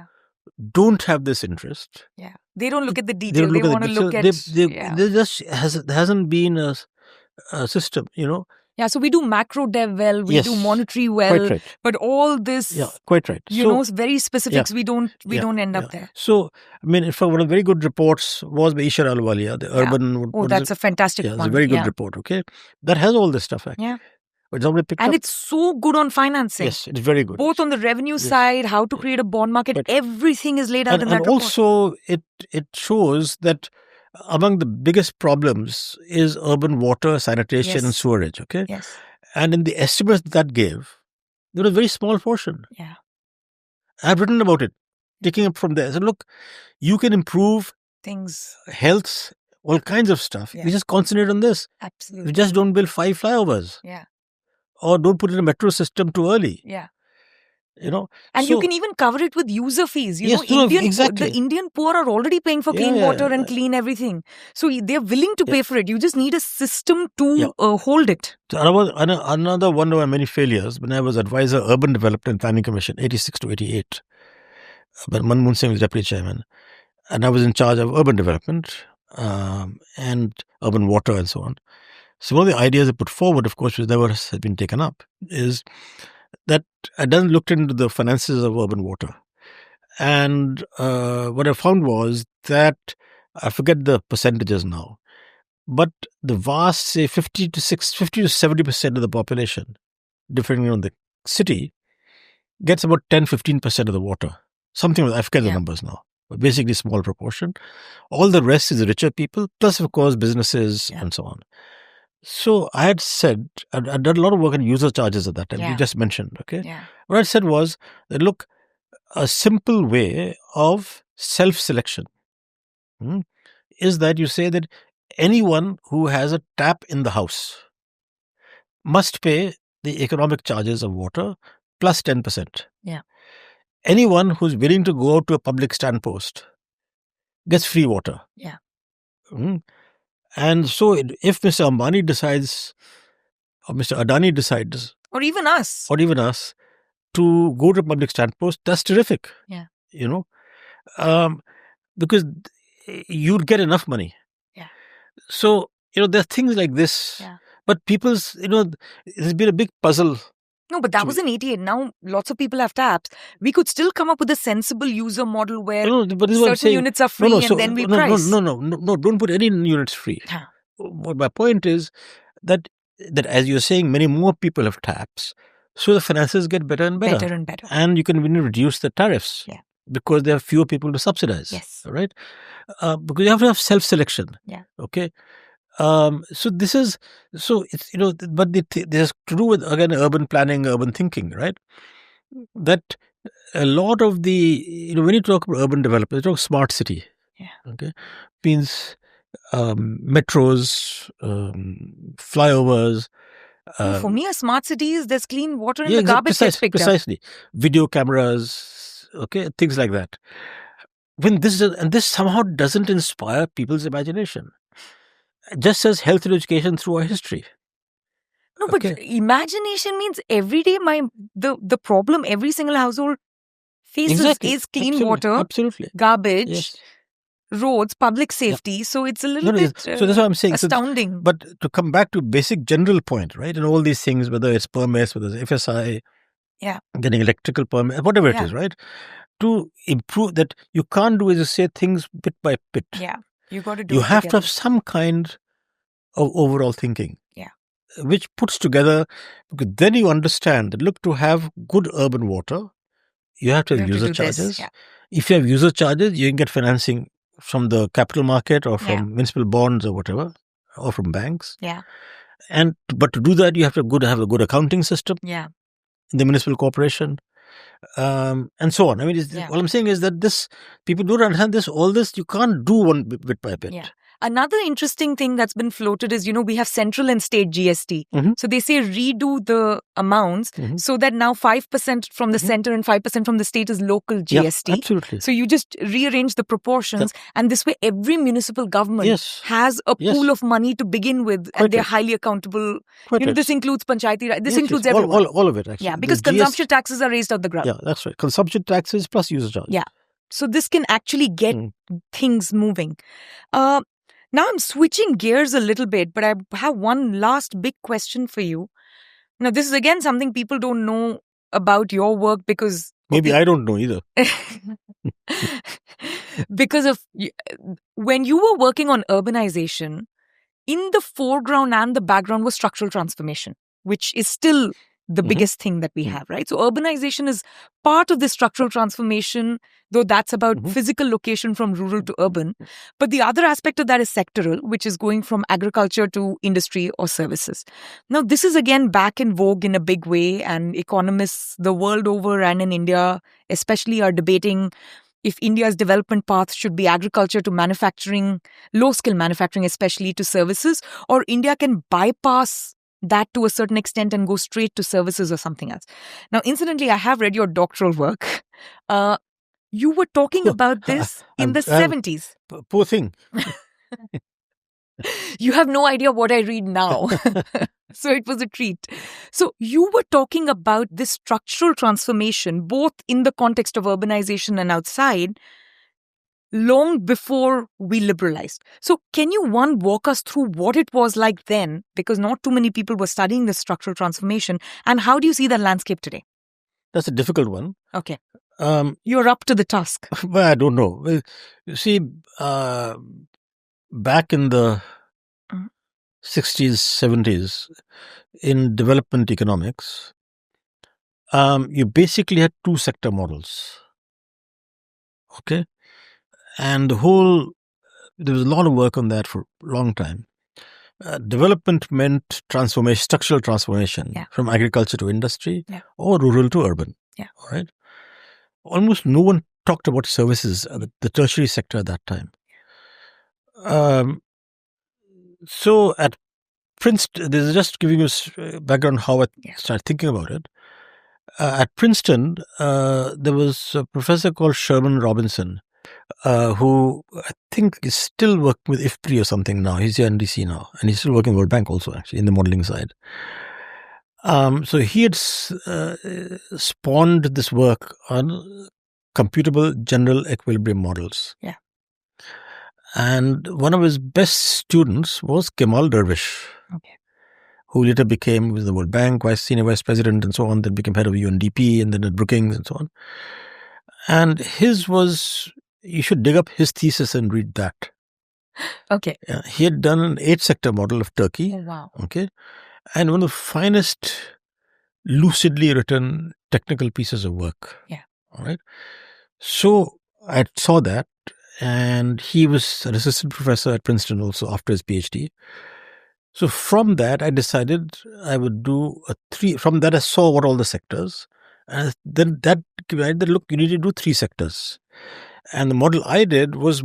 B: don't have this interest.
A: Yeah. They don't look at the detail. They want to look at...
B: There just hasn't been a system, you know.
A: Yeah, so we do macro dev well, we do monetary well,
B: quite right.
A: But all this,
B: quite right.
A: You know, very specifics, we don't end up there.
B: So, I mean, in fact, one of the very good reports was by Ishar Alwalia, the urban...
A: Oh, that's a fantastic one.
B: It's a very good report, okay? That has all this stuff, actually.
A: Yeah.
B: And
A: it's so good on financing.
B: Yes, it's very good.
A: Both on the revenue side, how to create a bond market, everything is laid out in that report.
B: And also, it shows that among the biggest problems is urban water, sanitation and sewerage, okay?
A: Yes.
B: And in the estimates that gave, there was a very small portion.
A: Yeah.
B: I've written about it, taking up from there. So look, you can improve
A: things,
B: health, all kinds of stuff. We just concentrate on this.
A: Absolutely.
B: We just don't build 5 flyovers.
A: Yeah.
B: Or don't put in a metro system too early.
A: Yeah.
B: You know,
A: and you can even cover it with user fees. You know,
B: exactly.
A: The Indian poor are already paying for clean water and clean everything. So they're willing to pay for it. You just need a system to hold it.
B: So another one of my many failures when I was advisor Urban Development and Planning Commission, 86 to 88. But Manmohan Singh was deputy chairman. And I was in charge of urban development and urban water and so on. So one of the ideas I put forward, of course, which never has been taken up, is that I then looked into the finances of urban water. And what I found was that, I forget the percentages now, but the vast, say 50 to 70% of the population depending on the city, gets about 10-15% of the water. Something like, I forget the numbers now, but basically small proportion. All the rest is richer people, plus of course businesses and so on. So I had said, I'd done a lot of work on user charges at that time. You just mentioned, okay? What I said was that, look, a simple way of self-selection is that you say that anyone who has a tap in the house must pay the economic charges of water plus 10%. Anyone who's willing to go out to a public standpost gets free water. And so if Mr. Ambani decides, or Mr. Adani decides,
A: or even us,
B: to go to public standpost, that's terrific. Because you'd get enough money. So, there are things like this. But people's, there's been a big puzzle.
A: No, but that was in 88. Now, lots of people have taps. We could still come up with a sensible user model where certain units are free and then we price.
B: No, don't put any units free. What my point is that as you're saying, many more people have taps. So the finances get better and better.
A: Better and better.
B: And you can reduce the tariffs. Because there are fewer people to subsidize. Right? Because you have to have self-selection. Okay? So this is, it's, but this has to do with, again, urban planning, urban thinking, right? That a lot of the, when you talk about urban development, you talk smart city. Okay? Means metros, flyovers.
A: For me, a smart city is there's clean water and the garbage gets picked up.
B: Precisely. Video cameras, okay, things like that. When this somehow doesn't inspire people's imagination. Just as health and education through our history.
A: No, but imagination means every day the problem every single household faces is clean water, garbage, roads, public safety. So it's a little bit
B: so that's what I'm saying.
A: Astounding.
B: But to come back to basic general point, right? And all these things, whether it's permits, whether it's FSI, getting electrical permit, whatever it is, right? To improve that, you can't do, as you say, things bit by bit.
A: You got to do.
B: You have to have some kind of overall thinking, which puts together, because then you understand that, look, to have good urban water, you have to have user charges. If you have user charges, you can get financing from the capital market or from municipal bonds or whatever, or from banks. But to do that, you have to have a good accounting system in the municipal corporation. And so on. I mean, all I'm saying is that people don't understand this. All this you can't do one bit by bit.
A: Another interesting thing that's been floated is, we have central and state GST. So they say redo the amounts so that now 5% from the center and 5% from the state is local GST.
B: Yeah, absolutely.
A: So you just rearrange the proportions and this way every municipal government has a pool of money to begin with and they're highly accountable. This includes Panchayati Raj. This includes everyone.
B: All of it, actually.
A: Yeah, because consumption taxes are raised out the ground.
B: Yeah, that's right. Consumption taxes plus user charge.
A: Yeah. So this can actually get things moving. Now I'm switching gears a little bit, but I have one last big question for you. Now, this is again something people don't know about your work because...
B: Maybe I don't know either.
A: Because of when you were working on urbanization, in the foreground and the background was structural transformation, which is still the biggest thing that we have, right? So urbanization is part of the structural transformation, though that's about physical location from rural to urban. But the other aspect of that is sectoral, which is going from agriculture to industry or services. Now, this is again back in vogue in a big way, and economists the world over and in India especially are debating if India's development path should be agriculture to manufacturing, low-skill manufacturing especially to services, or India can bypass that to a certain extent and go straight to services or something else. Now, incidentally, I have read your doctoral work. You were talking about this in the 70s.
B: Poor thing.
A: You have no idea what I read now. So it was a treat. So you were talking about this structural transformation, both in the context of urbanization and outside, long before we liberalized. So can you walk us through what it was like then? Because not too many people were studying the structural transformation. And how do you see that landscape today?
B: That's a difficult one.
A: Okay. You're up to the task.
B: Well, I don't know. Well, you see, back in the 60s, 70s, in development economics, you basically had two sector models. Okay. And there was a lot of work on that for a long time. Development meant transformation, structural transformation from agriculture to industry or rural to urban. All right. Almost no one talked about services, the tertiary sector at that time. So at Princeton, this is just giving you background how I started thinking about it. At Princeton, there was a professor called Sherman Robinson, who I think is still working with IFPRI or something now. He's here in DC now, and he's still working with World Bank also, actually, in the modeling side. So he had spawned this work on computable general equilibrium models.
A: Yeah.
B: And one of his best students was Kemal Dervish, who later became with the World Bank, senior vice president and so on, then became head of UNDP and then at Brookings and so on. And his was, you should dig up his thesis and read that.
A: Okay.
B: Yeah, he had done an 8-sector model of Turkey.
A: Oh, wow.
B: Okay. And one of the finest, lucidly written technical pieces of work.
A: Yeah.
B: All right. So I saw that, and he was an assistant professor at Princeton also after his PhD. So from that, I decided I would do from that I saw what all the sectors, and then that divided, look, you need to do 3 sectors. And the model I did was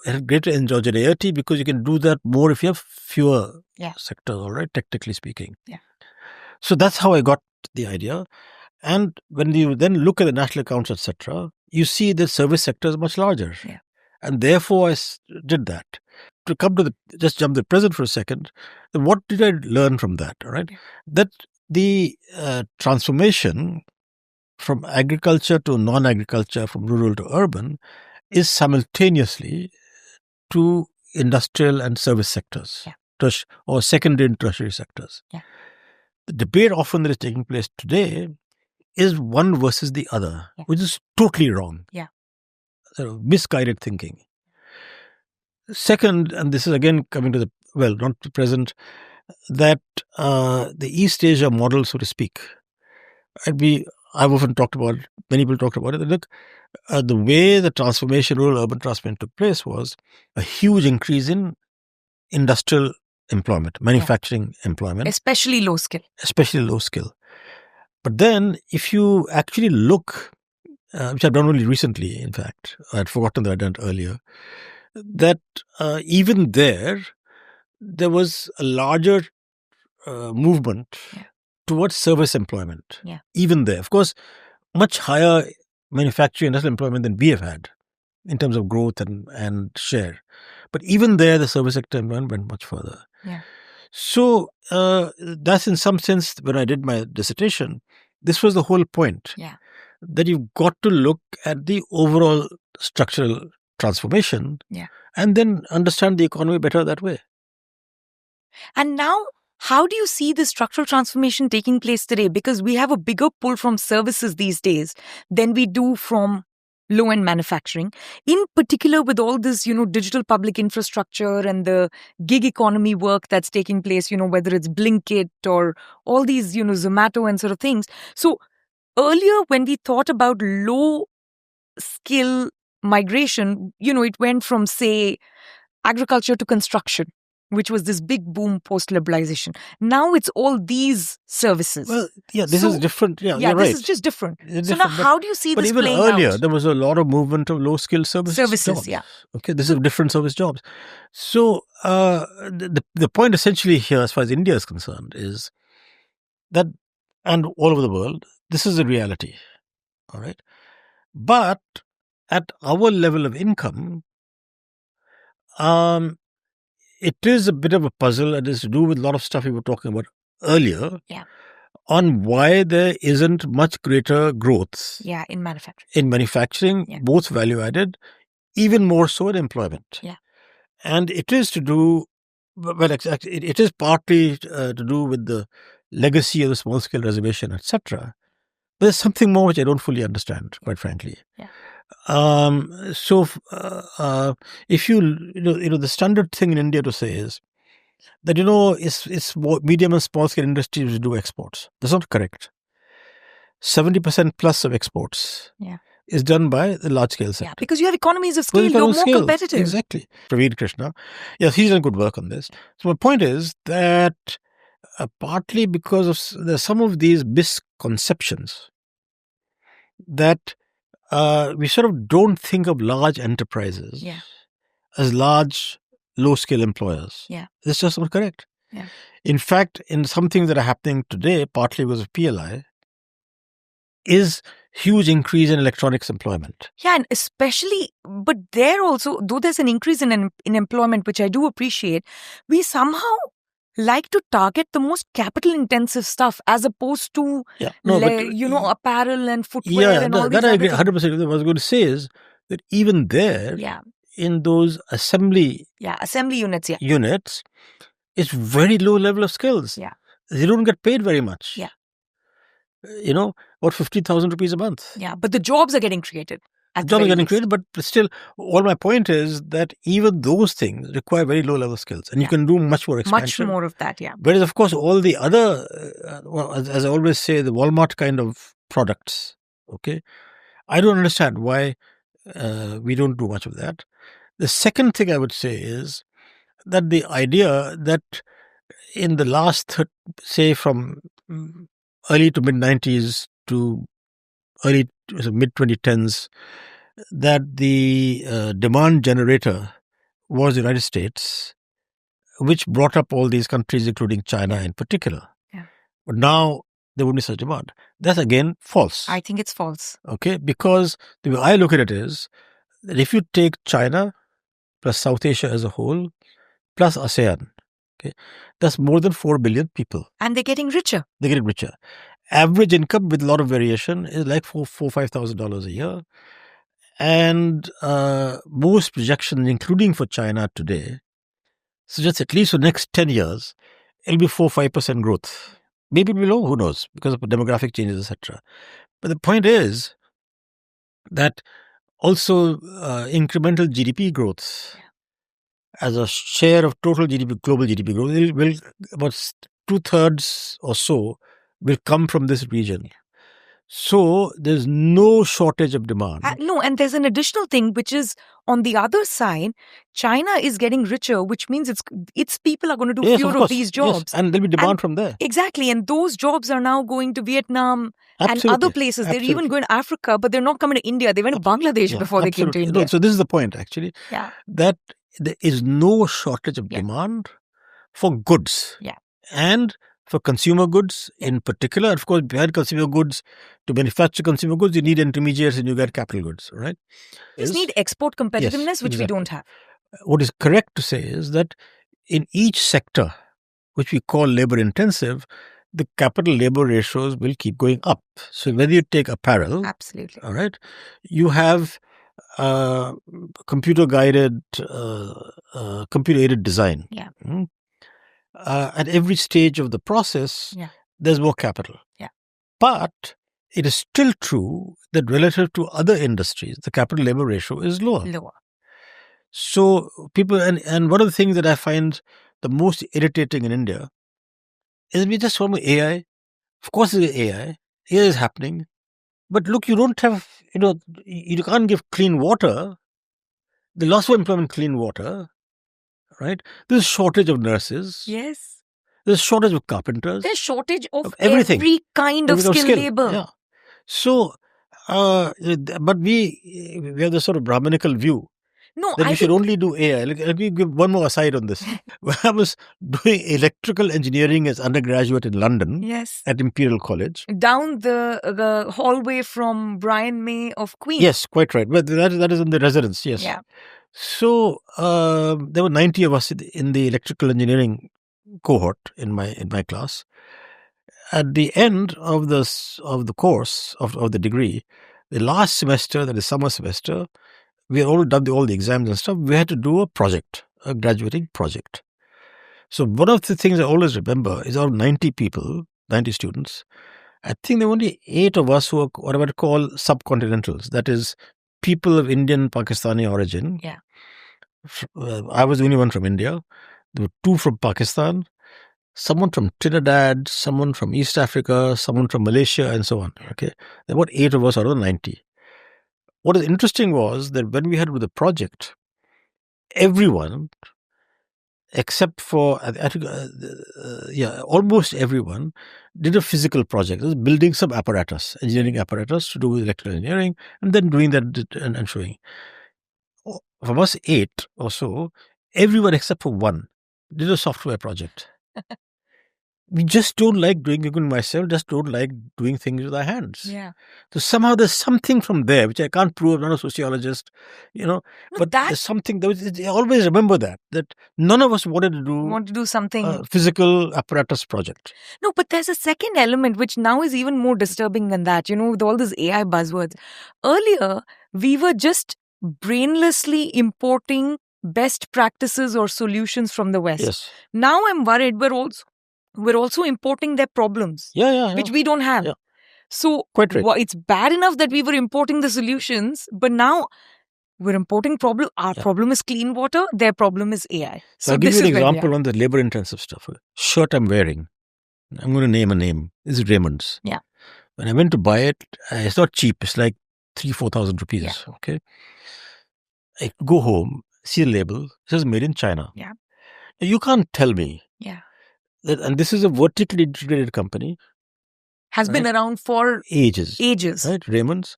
B: had greater endogeneity because you can do that more if you have fewer sectors, all right, technically speaking. Yeah. So that's how I got the idea. And when you then look at the national accounts, etc., you see the service sector is much larger. Yeah. And therefore I did that. To come to just jump the present for a second, what did I learn from that? All right. Yeah. That the transformation from agriculture to non-agriculture, from rural to urban, is simultaneously to industrial and service sectors, or secondary and tertiary sectors. Yeah. The debate often that is taking place today is one versus the other, which is totally wrong. Yeah. Misguided thinking. Second, and this is again coming to not the present, that the East Asia model, so to speak, I've often talked about it, many people talked about it. Look, the way the transformation, rural-urban transformation took place was a huge increase in industrial employment, manufacturing employment.
A: Especially low skill.
B: But then if you actually look, which I've done only recently, in fact, I'd forgotten that I'd done it earlier, that even there was a larger movement towards service employment. Yeah. Even there. Of course, much higher manufacturing industrial employment than we have had in terms of growth and share. But even there, the service sector employment went much further. Yeah. So that's in some sense, when I did my dissertation, this was the whole point. Yeah. That you've got to look at the overall structural transformation and then understand the economy better that way.
A: And now, how do you see the structural transformation taking place today? Because we have a bigger pull from services these days than we do from low-end manufacturing. In particular, with all this, digital public infrastructure and the gig economy work that's taking place, whether it's Blinkit or all these, Zomato and sort of things. So earlier, when we thought about low-skill migration, it went from, say, agriculture to construction, which was this big boom post-liberalization. Now it's all these services.
B: Well, this is different. Yeah, you're right.
A: This is just different. So now how do you see this playing out?
B: But even earlier, there was a lot of movement of low-skilled services jobs. Yeah. Okay, this is different service jobs. So the point essentially here, as far as India is concerned, is that, and all over the world, this is a reality. All right. But at our level of income, it is a bit of a puzzle, and it's to do with a lot of stuff we were talking about earlier on why there isn't much greater growth
A: in manufacturing.
B: Both value-added, even more so in employment. Yeah. And it is to do, it is partly to do with the legacy of the small-scale reservation, etc. But there's something more which I don't fully understand, quite frankly. Yeah. So if the standard thing in India to say is that, it's medium and small scale industries which do exports. That's not correct. 70% plus of exports is done by the large scale sector.
A: Yeah, because you have economies of scale, you're more competitive.
B: Exactly. Praveen Krishna. Yes, he's done good work on this. So my point is that partly because of there's some of these misconceptions that we sort of don't think of large enterprises as large, low-scale employers.
A: Yeah.
B: That's just not correct.
A: Yeah.
B: In fact, in some things that are happening today, partly because of PLI, is huge increase in electronics employment.
A: Yeah, and especially, but there also, though there's an increase in employment, which I do appreciate, we somehow like to target the most capital-intensive stuff as opposed to, apparel and footwear and all these
B: I agree
A: other
B: 100%. What I was going to say is that even there, in those assembly
A: units,
B: units, it's very low level of skills.
A: Yeah.
B: They don't get paid very much.
A: Yeah.
B: About 50,000 rupees a month.
A: Yeah, but the jobs are getting created.
B: Jobs are getting created, but still, all my point is that even those things require very low level skills, and you can do much more expansion.
A: Much more of that, yeah.
B: Whereas, of course, all the other, as I always say, the Walmart kind of products, okay, I don't understand why we don't do much of that. The second thing I would say is that the idea that in the last, say, from early to mid-90s to early mid-2010s, that the demand generator was the United States, which brought up all these countries, including China in particular.
A: Yeah.
B: But now there wouldn't be such demand. That's again false.
A: I think it's false.
B: Okay, because the way I look at it is that if you take China plus South Asia as a whole, plus ASEAN, okay, that's more than 4 billion people.
A: And they're getting richer.
B: They're getting richer. Average income with a lot of variation is like $5,000 a year. And most projections, including for China today, suggest at least for the next 10 years, it'll be 4-5% growth. Maybe below, who knows, because of demographic changes, etc. But the point is that also incremental GDP growth as a share of total GDP, global GDP growth, will about 2/3 or so will come from this region. So there's no shortage of demand.
A: No, and there's an additional thing, which is on the other side, China is getting richer, which means its people are going to do fewer of these jobs.
B: Yes, and there'll be demand from there.
A: Exactly, and those jobs are now going to Vietnam and other places. They're even going to Africa, but they're not coming to India. They went to Bangladesh before they came to India.
B: No, so this is the point, actually.
A: Yeah.
B: That there is no shortage of demand for goods.
A: Yeah.
B: And for consumer goods in particular. Of course, behind consumer goods, to manufacture consumer goods, you need intermediates and you get capital goods, right?
A: You just need export competitiveness, which we don't have.
B: What is correct to say is that in each sector, which we call labor intensive, the capital labor ratios will keep going up. So whether you take apparel,
A: absolutely,
B: all right, you have computer aided design.
A: Yeah.
B: At every stage of the process, there's more capital.
A: Yeah.
B: But it is still true that relative to other industries, the capital labor ratio is lower. So people, and one of the things that I find the most irritating in India is we just form AI. Of course, there's AI. AI is happening. But look, you don't have, you can't give clean water. The loss of employment, clean water. Right? There's a shortage of nurses.
A: Yes.
B: There's a shortage of carpenters.
A: There's shortage of everything. Every kind of skilled labor.
B: Yeah. So, but we have this sort of Brahminical view.
A: No,
B: that we should only do AI. Let me give one more aside on this. When I was doing electrical engineering as undergraduate in London, at Imperial College,
A: down the hallway from Brian May of Queen.
B: Yes, quite right. But that is in the residence. Yes.
A: Yeah.
B: So there were 90 of us in the electrical engineering cohort in my class. At the end of the course of the degree, the last semester, that is summer semester, we had all done all the exams and stuff. We had to do a project, a graduating project. So one of the things I always remember is out of 90 people, 90 students, I think there were only 8 of us who are what I would call subcontinentals. That is, people of Indian, Pakistani origin.
A: Yeah.
B: I was the only one from India. There were 2 from Pakistan, someone from Trinidad, someone from East Africa, someone from Malaysia, and so on. Okay, there were 8 of us out of the 90. What is interesting was that when we had with the project, everyone except for I think, almost everyone did a physical project. It was building some apparatus, engineering apparatus to do with electrical engineering, and then doing that and showing. From us 8 or so, everyone except for one did a software project. We just don't like doing it myself, just don't like doing things with our hands.
A: Yeah.
B: So somehow there's something from there, which I can't prove. I'm not a sociologist, but there's something. I always remember that none of us wanted to
A: do something
B: physical apparatus project.
A: No, but there's a second element which now is even more disturbing than that, with all these AI buzzwords. Earlier, we were just brainlessly importing best practices or solutions from the West.
B: Yes.
A: Now I'm worried we're also importing their problems, which we don't have.
B: Yeah.
A: So
B: quite right.
A: It's bad enough that we were importing the solutions, but now we're importing problem. Our problem is clean water. Their problem is AI.
B: So I'll give you an example on the labor-intensive stuff. Shirt I'm wearing, I'm going to name a name. This is Raymond's.
A: Yeah.
B: When I went to buy it, it's not cheap. It's like 3,000-4,000 rupees. Yeah. Okay. I go home, see the label. It says made in China.
A: Yeah.
B: You can't tell me.
A: Yeah.
B: And this is a vertically integrated company.
A: Has been around for
B: ages. Right, Raymond's.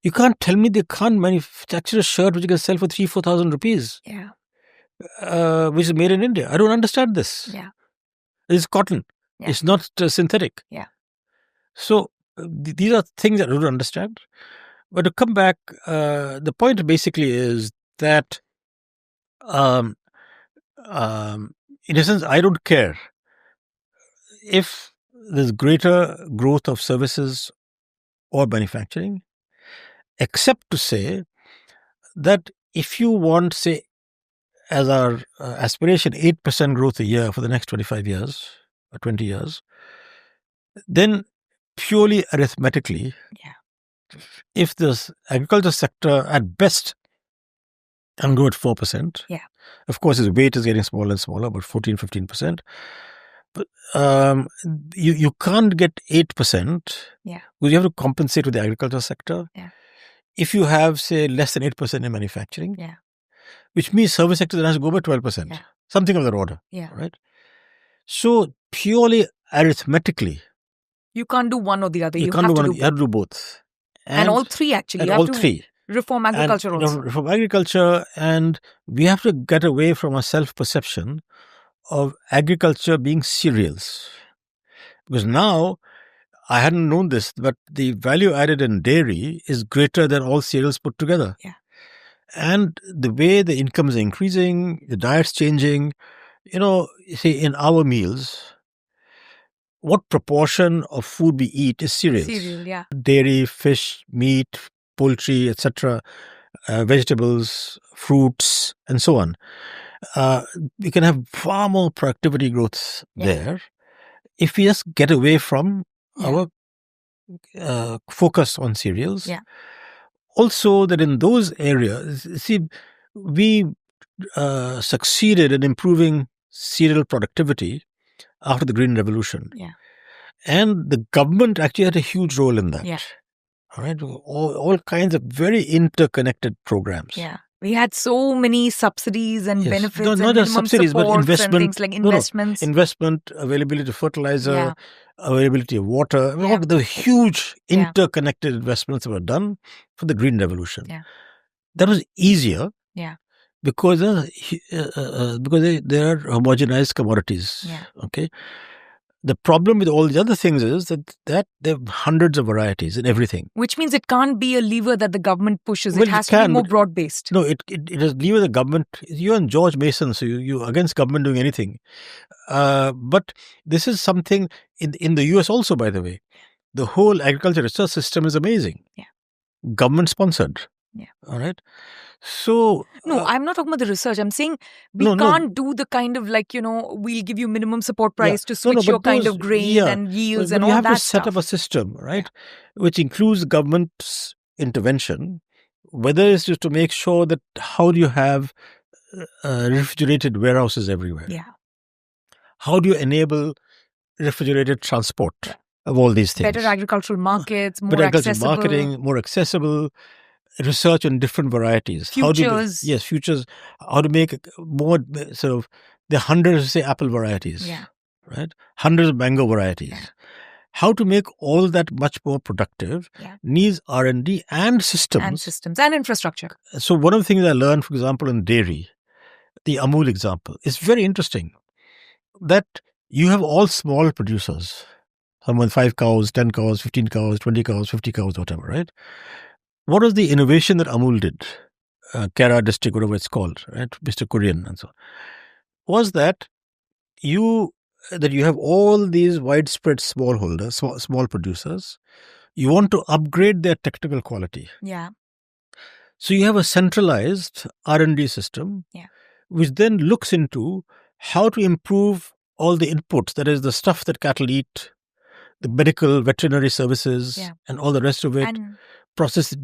B: You can't tell me they can't manufacture a shirt which you can sell for 3,000-4,000 rupees.
A: Yeah.
B: Which is made in India. I don't understand this.
A: Yeah.
B: It's cotton. Yeah. It's not synthetic.
A: Yeah.
B: So these are things that I don't understand. But to come back, the point basically is that, in a sense, I don't care if there's greater growth of services or manufacturing, except to say that if you want, say, as our aspiration, 8% growth a year for the next 25 years or 20 years, then purely arithmetically, if the agriculture sector at best can grow at 4%, of course its weight is getting smaller and smaller, about 14-15%, but you can't get 8% because you have to compensate with the agriculture sector. If you have, say, less than 8% in manufacturing, which means service sector then has to go by 12%, something of that order. Right? So purely arithmetically,
A: you can't do one or the other.
B: You have to do both.
A: And all three, actually.
B: And all three.
A: Reform agriculture also.
B: Reform agriculture, and we have to get away from a self-perception of agriculture being cereals. Because now, I hadn't known this, but the value added in dairy is greater than all cereals put together. And the way the income is increasing, the diet's changing, say in our meals, what proportion of food we eat is cereals. Dairy, fish, meat, poultry, etc., vegetables, fruits, and so on. We can have far more productivity growth there if we just get away from our focus on cereals. Also, that in those areas, see, we succeeded in improving cereal productivity after the Green Revolution. And the government actually had a huge role in that. All right, all kinds of very interconnected programs.
A: We had so many subsidies and benefits,
B: not just subsidies, but investment,
A: and things like investments.
B: Investment, availability of fertilizer, availability of water. I mean, all the huge interconnected investments that were done for the Green Revolution. That was easier because they are homogenized commodities. Okay. The problem with all the other things is that there are hundreds of varieties in everything.
A: Which means it can't be a lever that the government pushes. It has to be more broad-based.
B: No, it is lever the government. You and George Mason, so you're against government doing anything. But this is something in the US also, by the way. The whole agriculture research system is amazing. Government sponsored. All right. So
A: no, I'm not talking about the research. I'm saying we can't do the kind of we'll give you minimum support price to switch your kind of grain and yields and all that stuff.
B: You have to set up a system, right, which includes government's intervention, whether it's just to make sure that how do you have refrigerated warehouses everywhere? how do you enable refrigerated transport of all these things?
A: Better agricultural markets, more
B: Better agricultural
A: accessible.
B: marketing, more accessible, research on different varieties.
A: Futures.
B: Futures. How to make more sort of, there are hundreds of, say, apple varieties, right? Hundreds of mango varieties.
A: Yeah.
B: How to make all that much more productive needs R&D and systems.
A: And systems and infrastructure.
B: So one of the things I learned, for example, in dairy, the Amul example, is very interesting. That you have all small producers. Someone 5 cows, 10 cows, 15 cows, 20 cows, 50 cows, whatever, right? What was the innovation that Amul did? Kara district, whatever it's called, right? Mr. Korean and so on. Was that you have all these widespread smallholders, small producers. You want to upgrade their technical quality.
A: Yeah.
B: So you have a centralized R&D system, which then looks into how to improve all the inputs, that is the stuff that cattle eat, the medical, veterinary services, and all the rest of it, process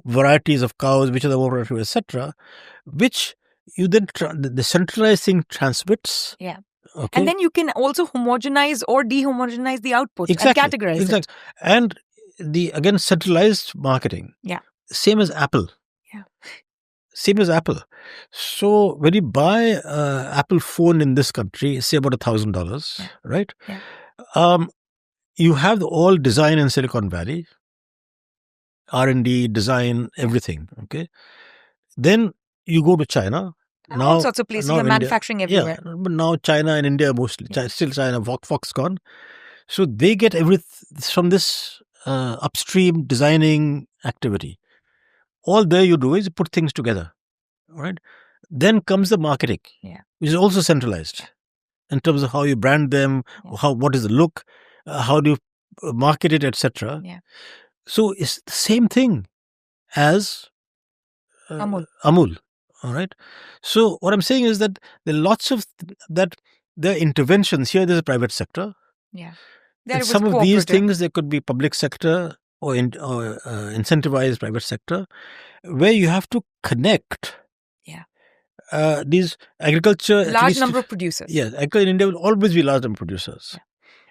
B: varieties of cows, which are the more productive, etc., which you then, the centralized thing transmits.
A: Yeah. Okay. And then you can also homogenize or dehomogenize the output and categorize it.
B: And again, centralized marketing.
A: Yeah.
B: Same as Apple.
A: Yeah.
B: Same as Apple. So when you buy an Apple phone in this country, say about $1,000, right? Yeah. You have all design in Silicon Valley, R&D, design, everything. Okay. Then you go to China.
A: Now, all sorts of places are manufacturing everywhere.
B: Yeah, but now China and India mostly. Yeah. Still China, Foxconn. So they get everything from this upstream designing activity. All there you do is put things together. All right. Then comes the marketing, which is also centralized in terms of how you brand them, what is the look, how do you market it, etc. Yeah. So it's the same thing as Amul. All right. So what I'm saying is that there are lots of there are interventions here. There's a private sector.
A: Yeah.
B: And some of these things, there could be public sector or incentivized private sector, where you have to connect. Yeah. These agriculture,
A: large number of producers.
B: Yeah, agriculture in India will always be large number of producers. Yeah.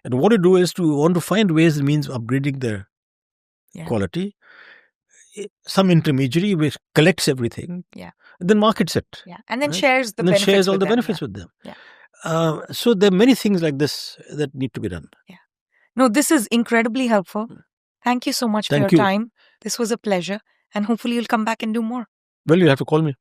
B: And what you do is to want to find ways, the means of upgrading their quality. Some intermediary which collects everything. Yeah. Then markets it.
A: Yeah. And then shares the benefits.
B: Shares all the benefits with them. Yeah. So there are many things like this that need to be done.
A: Yeah. No, this is incredibly helpful. Thank you so much for your time. This was a pleasure. And hopefully you'll come back and do more.
B: Well, you'll have to call me.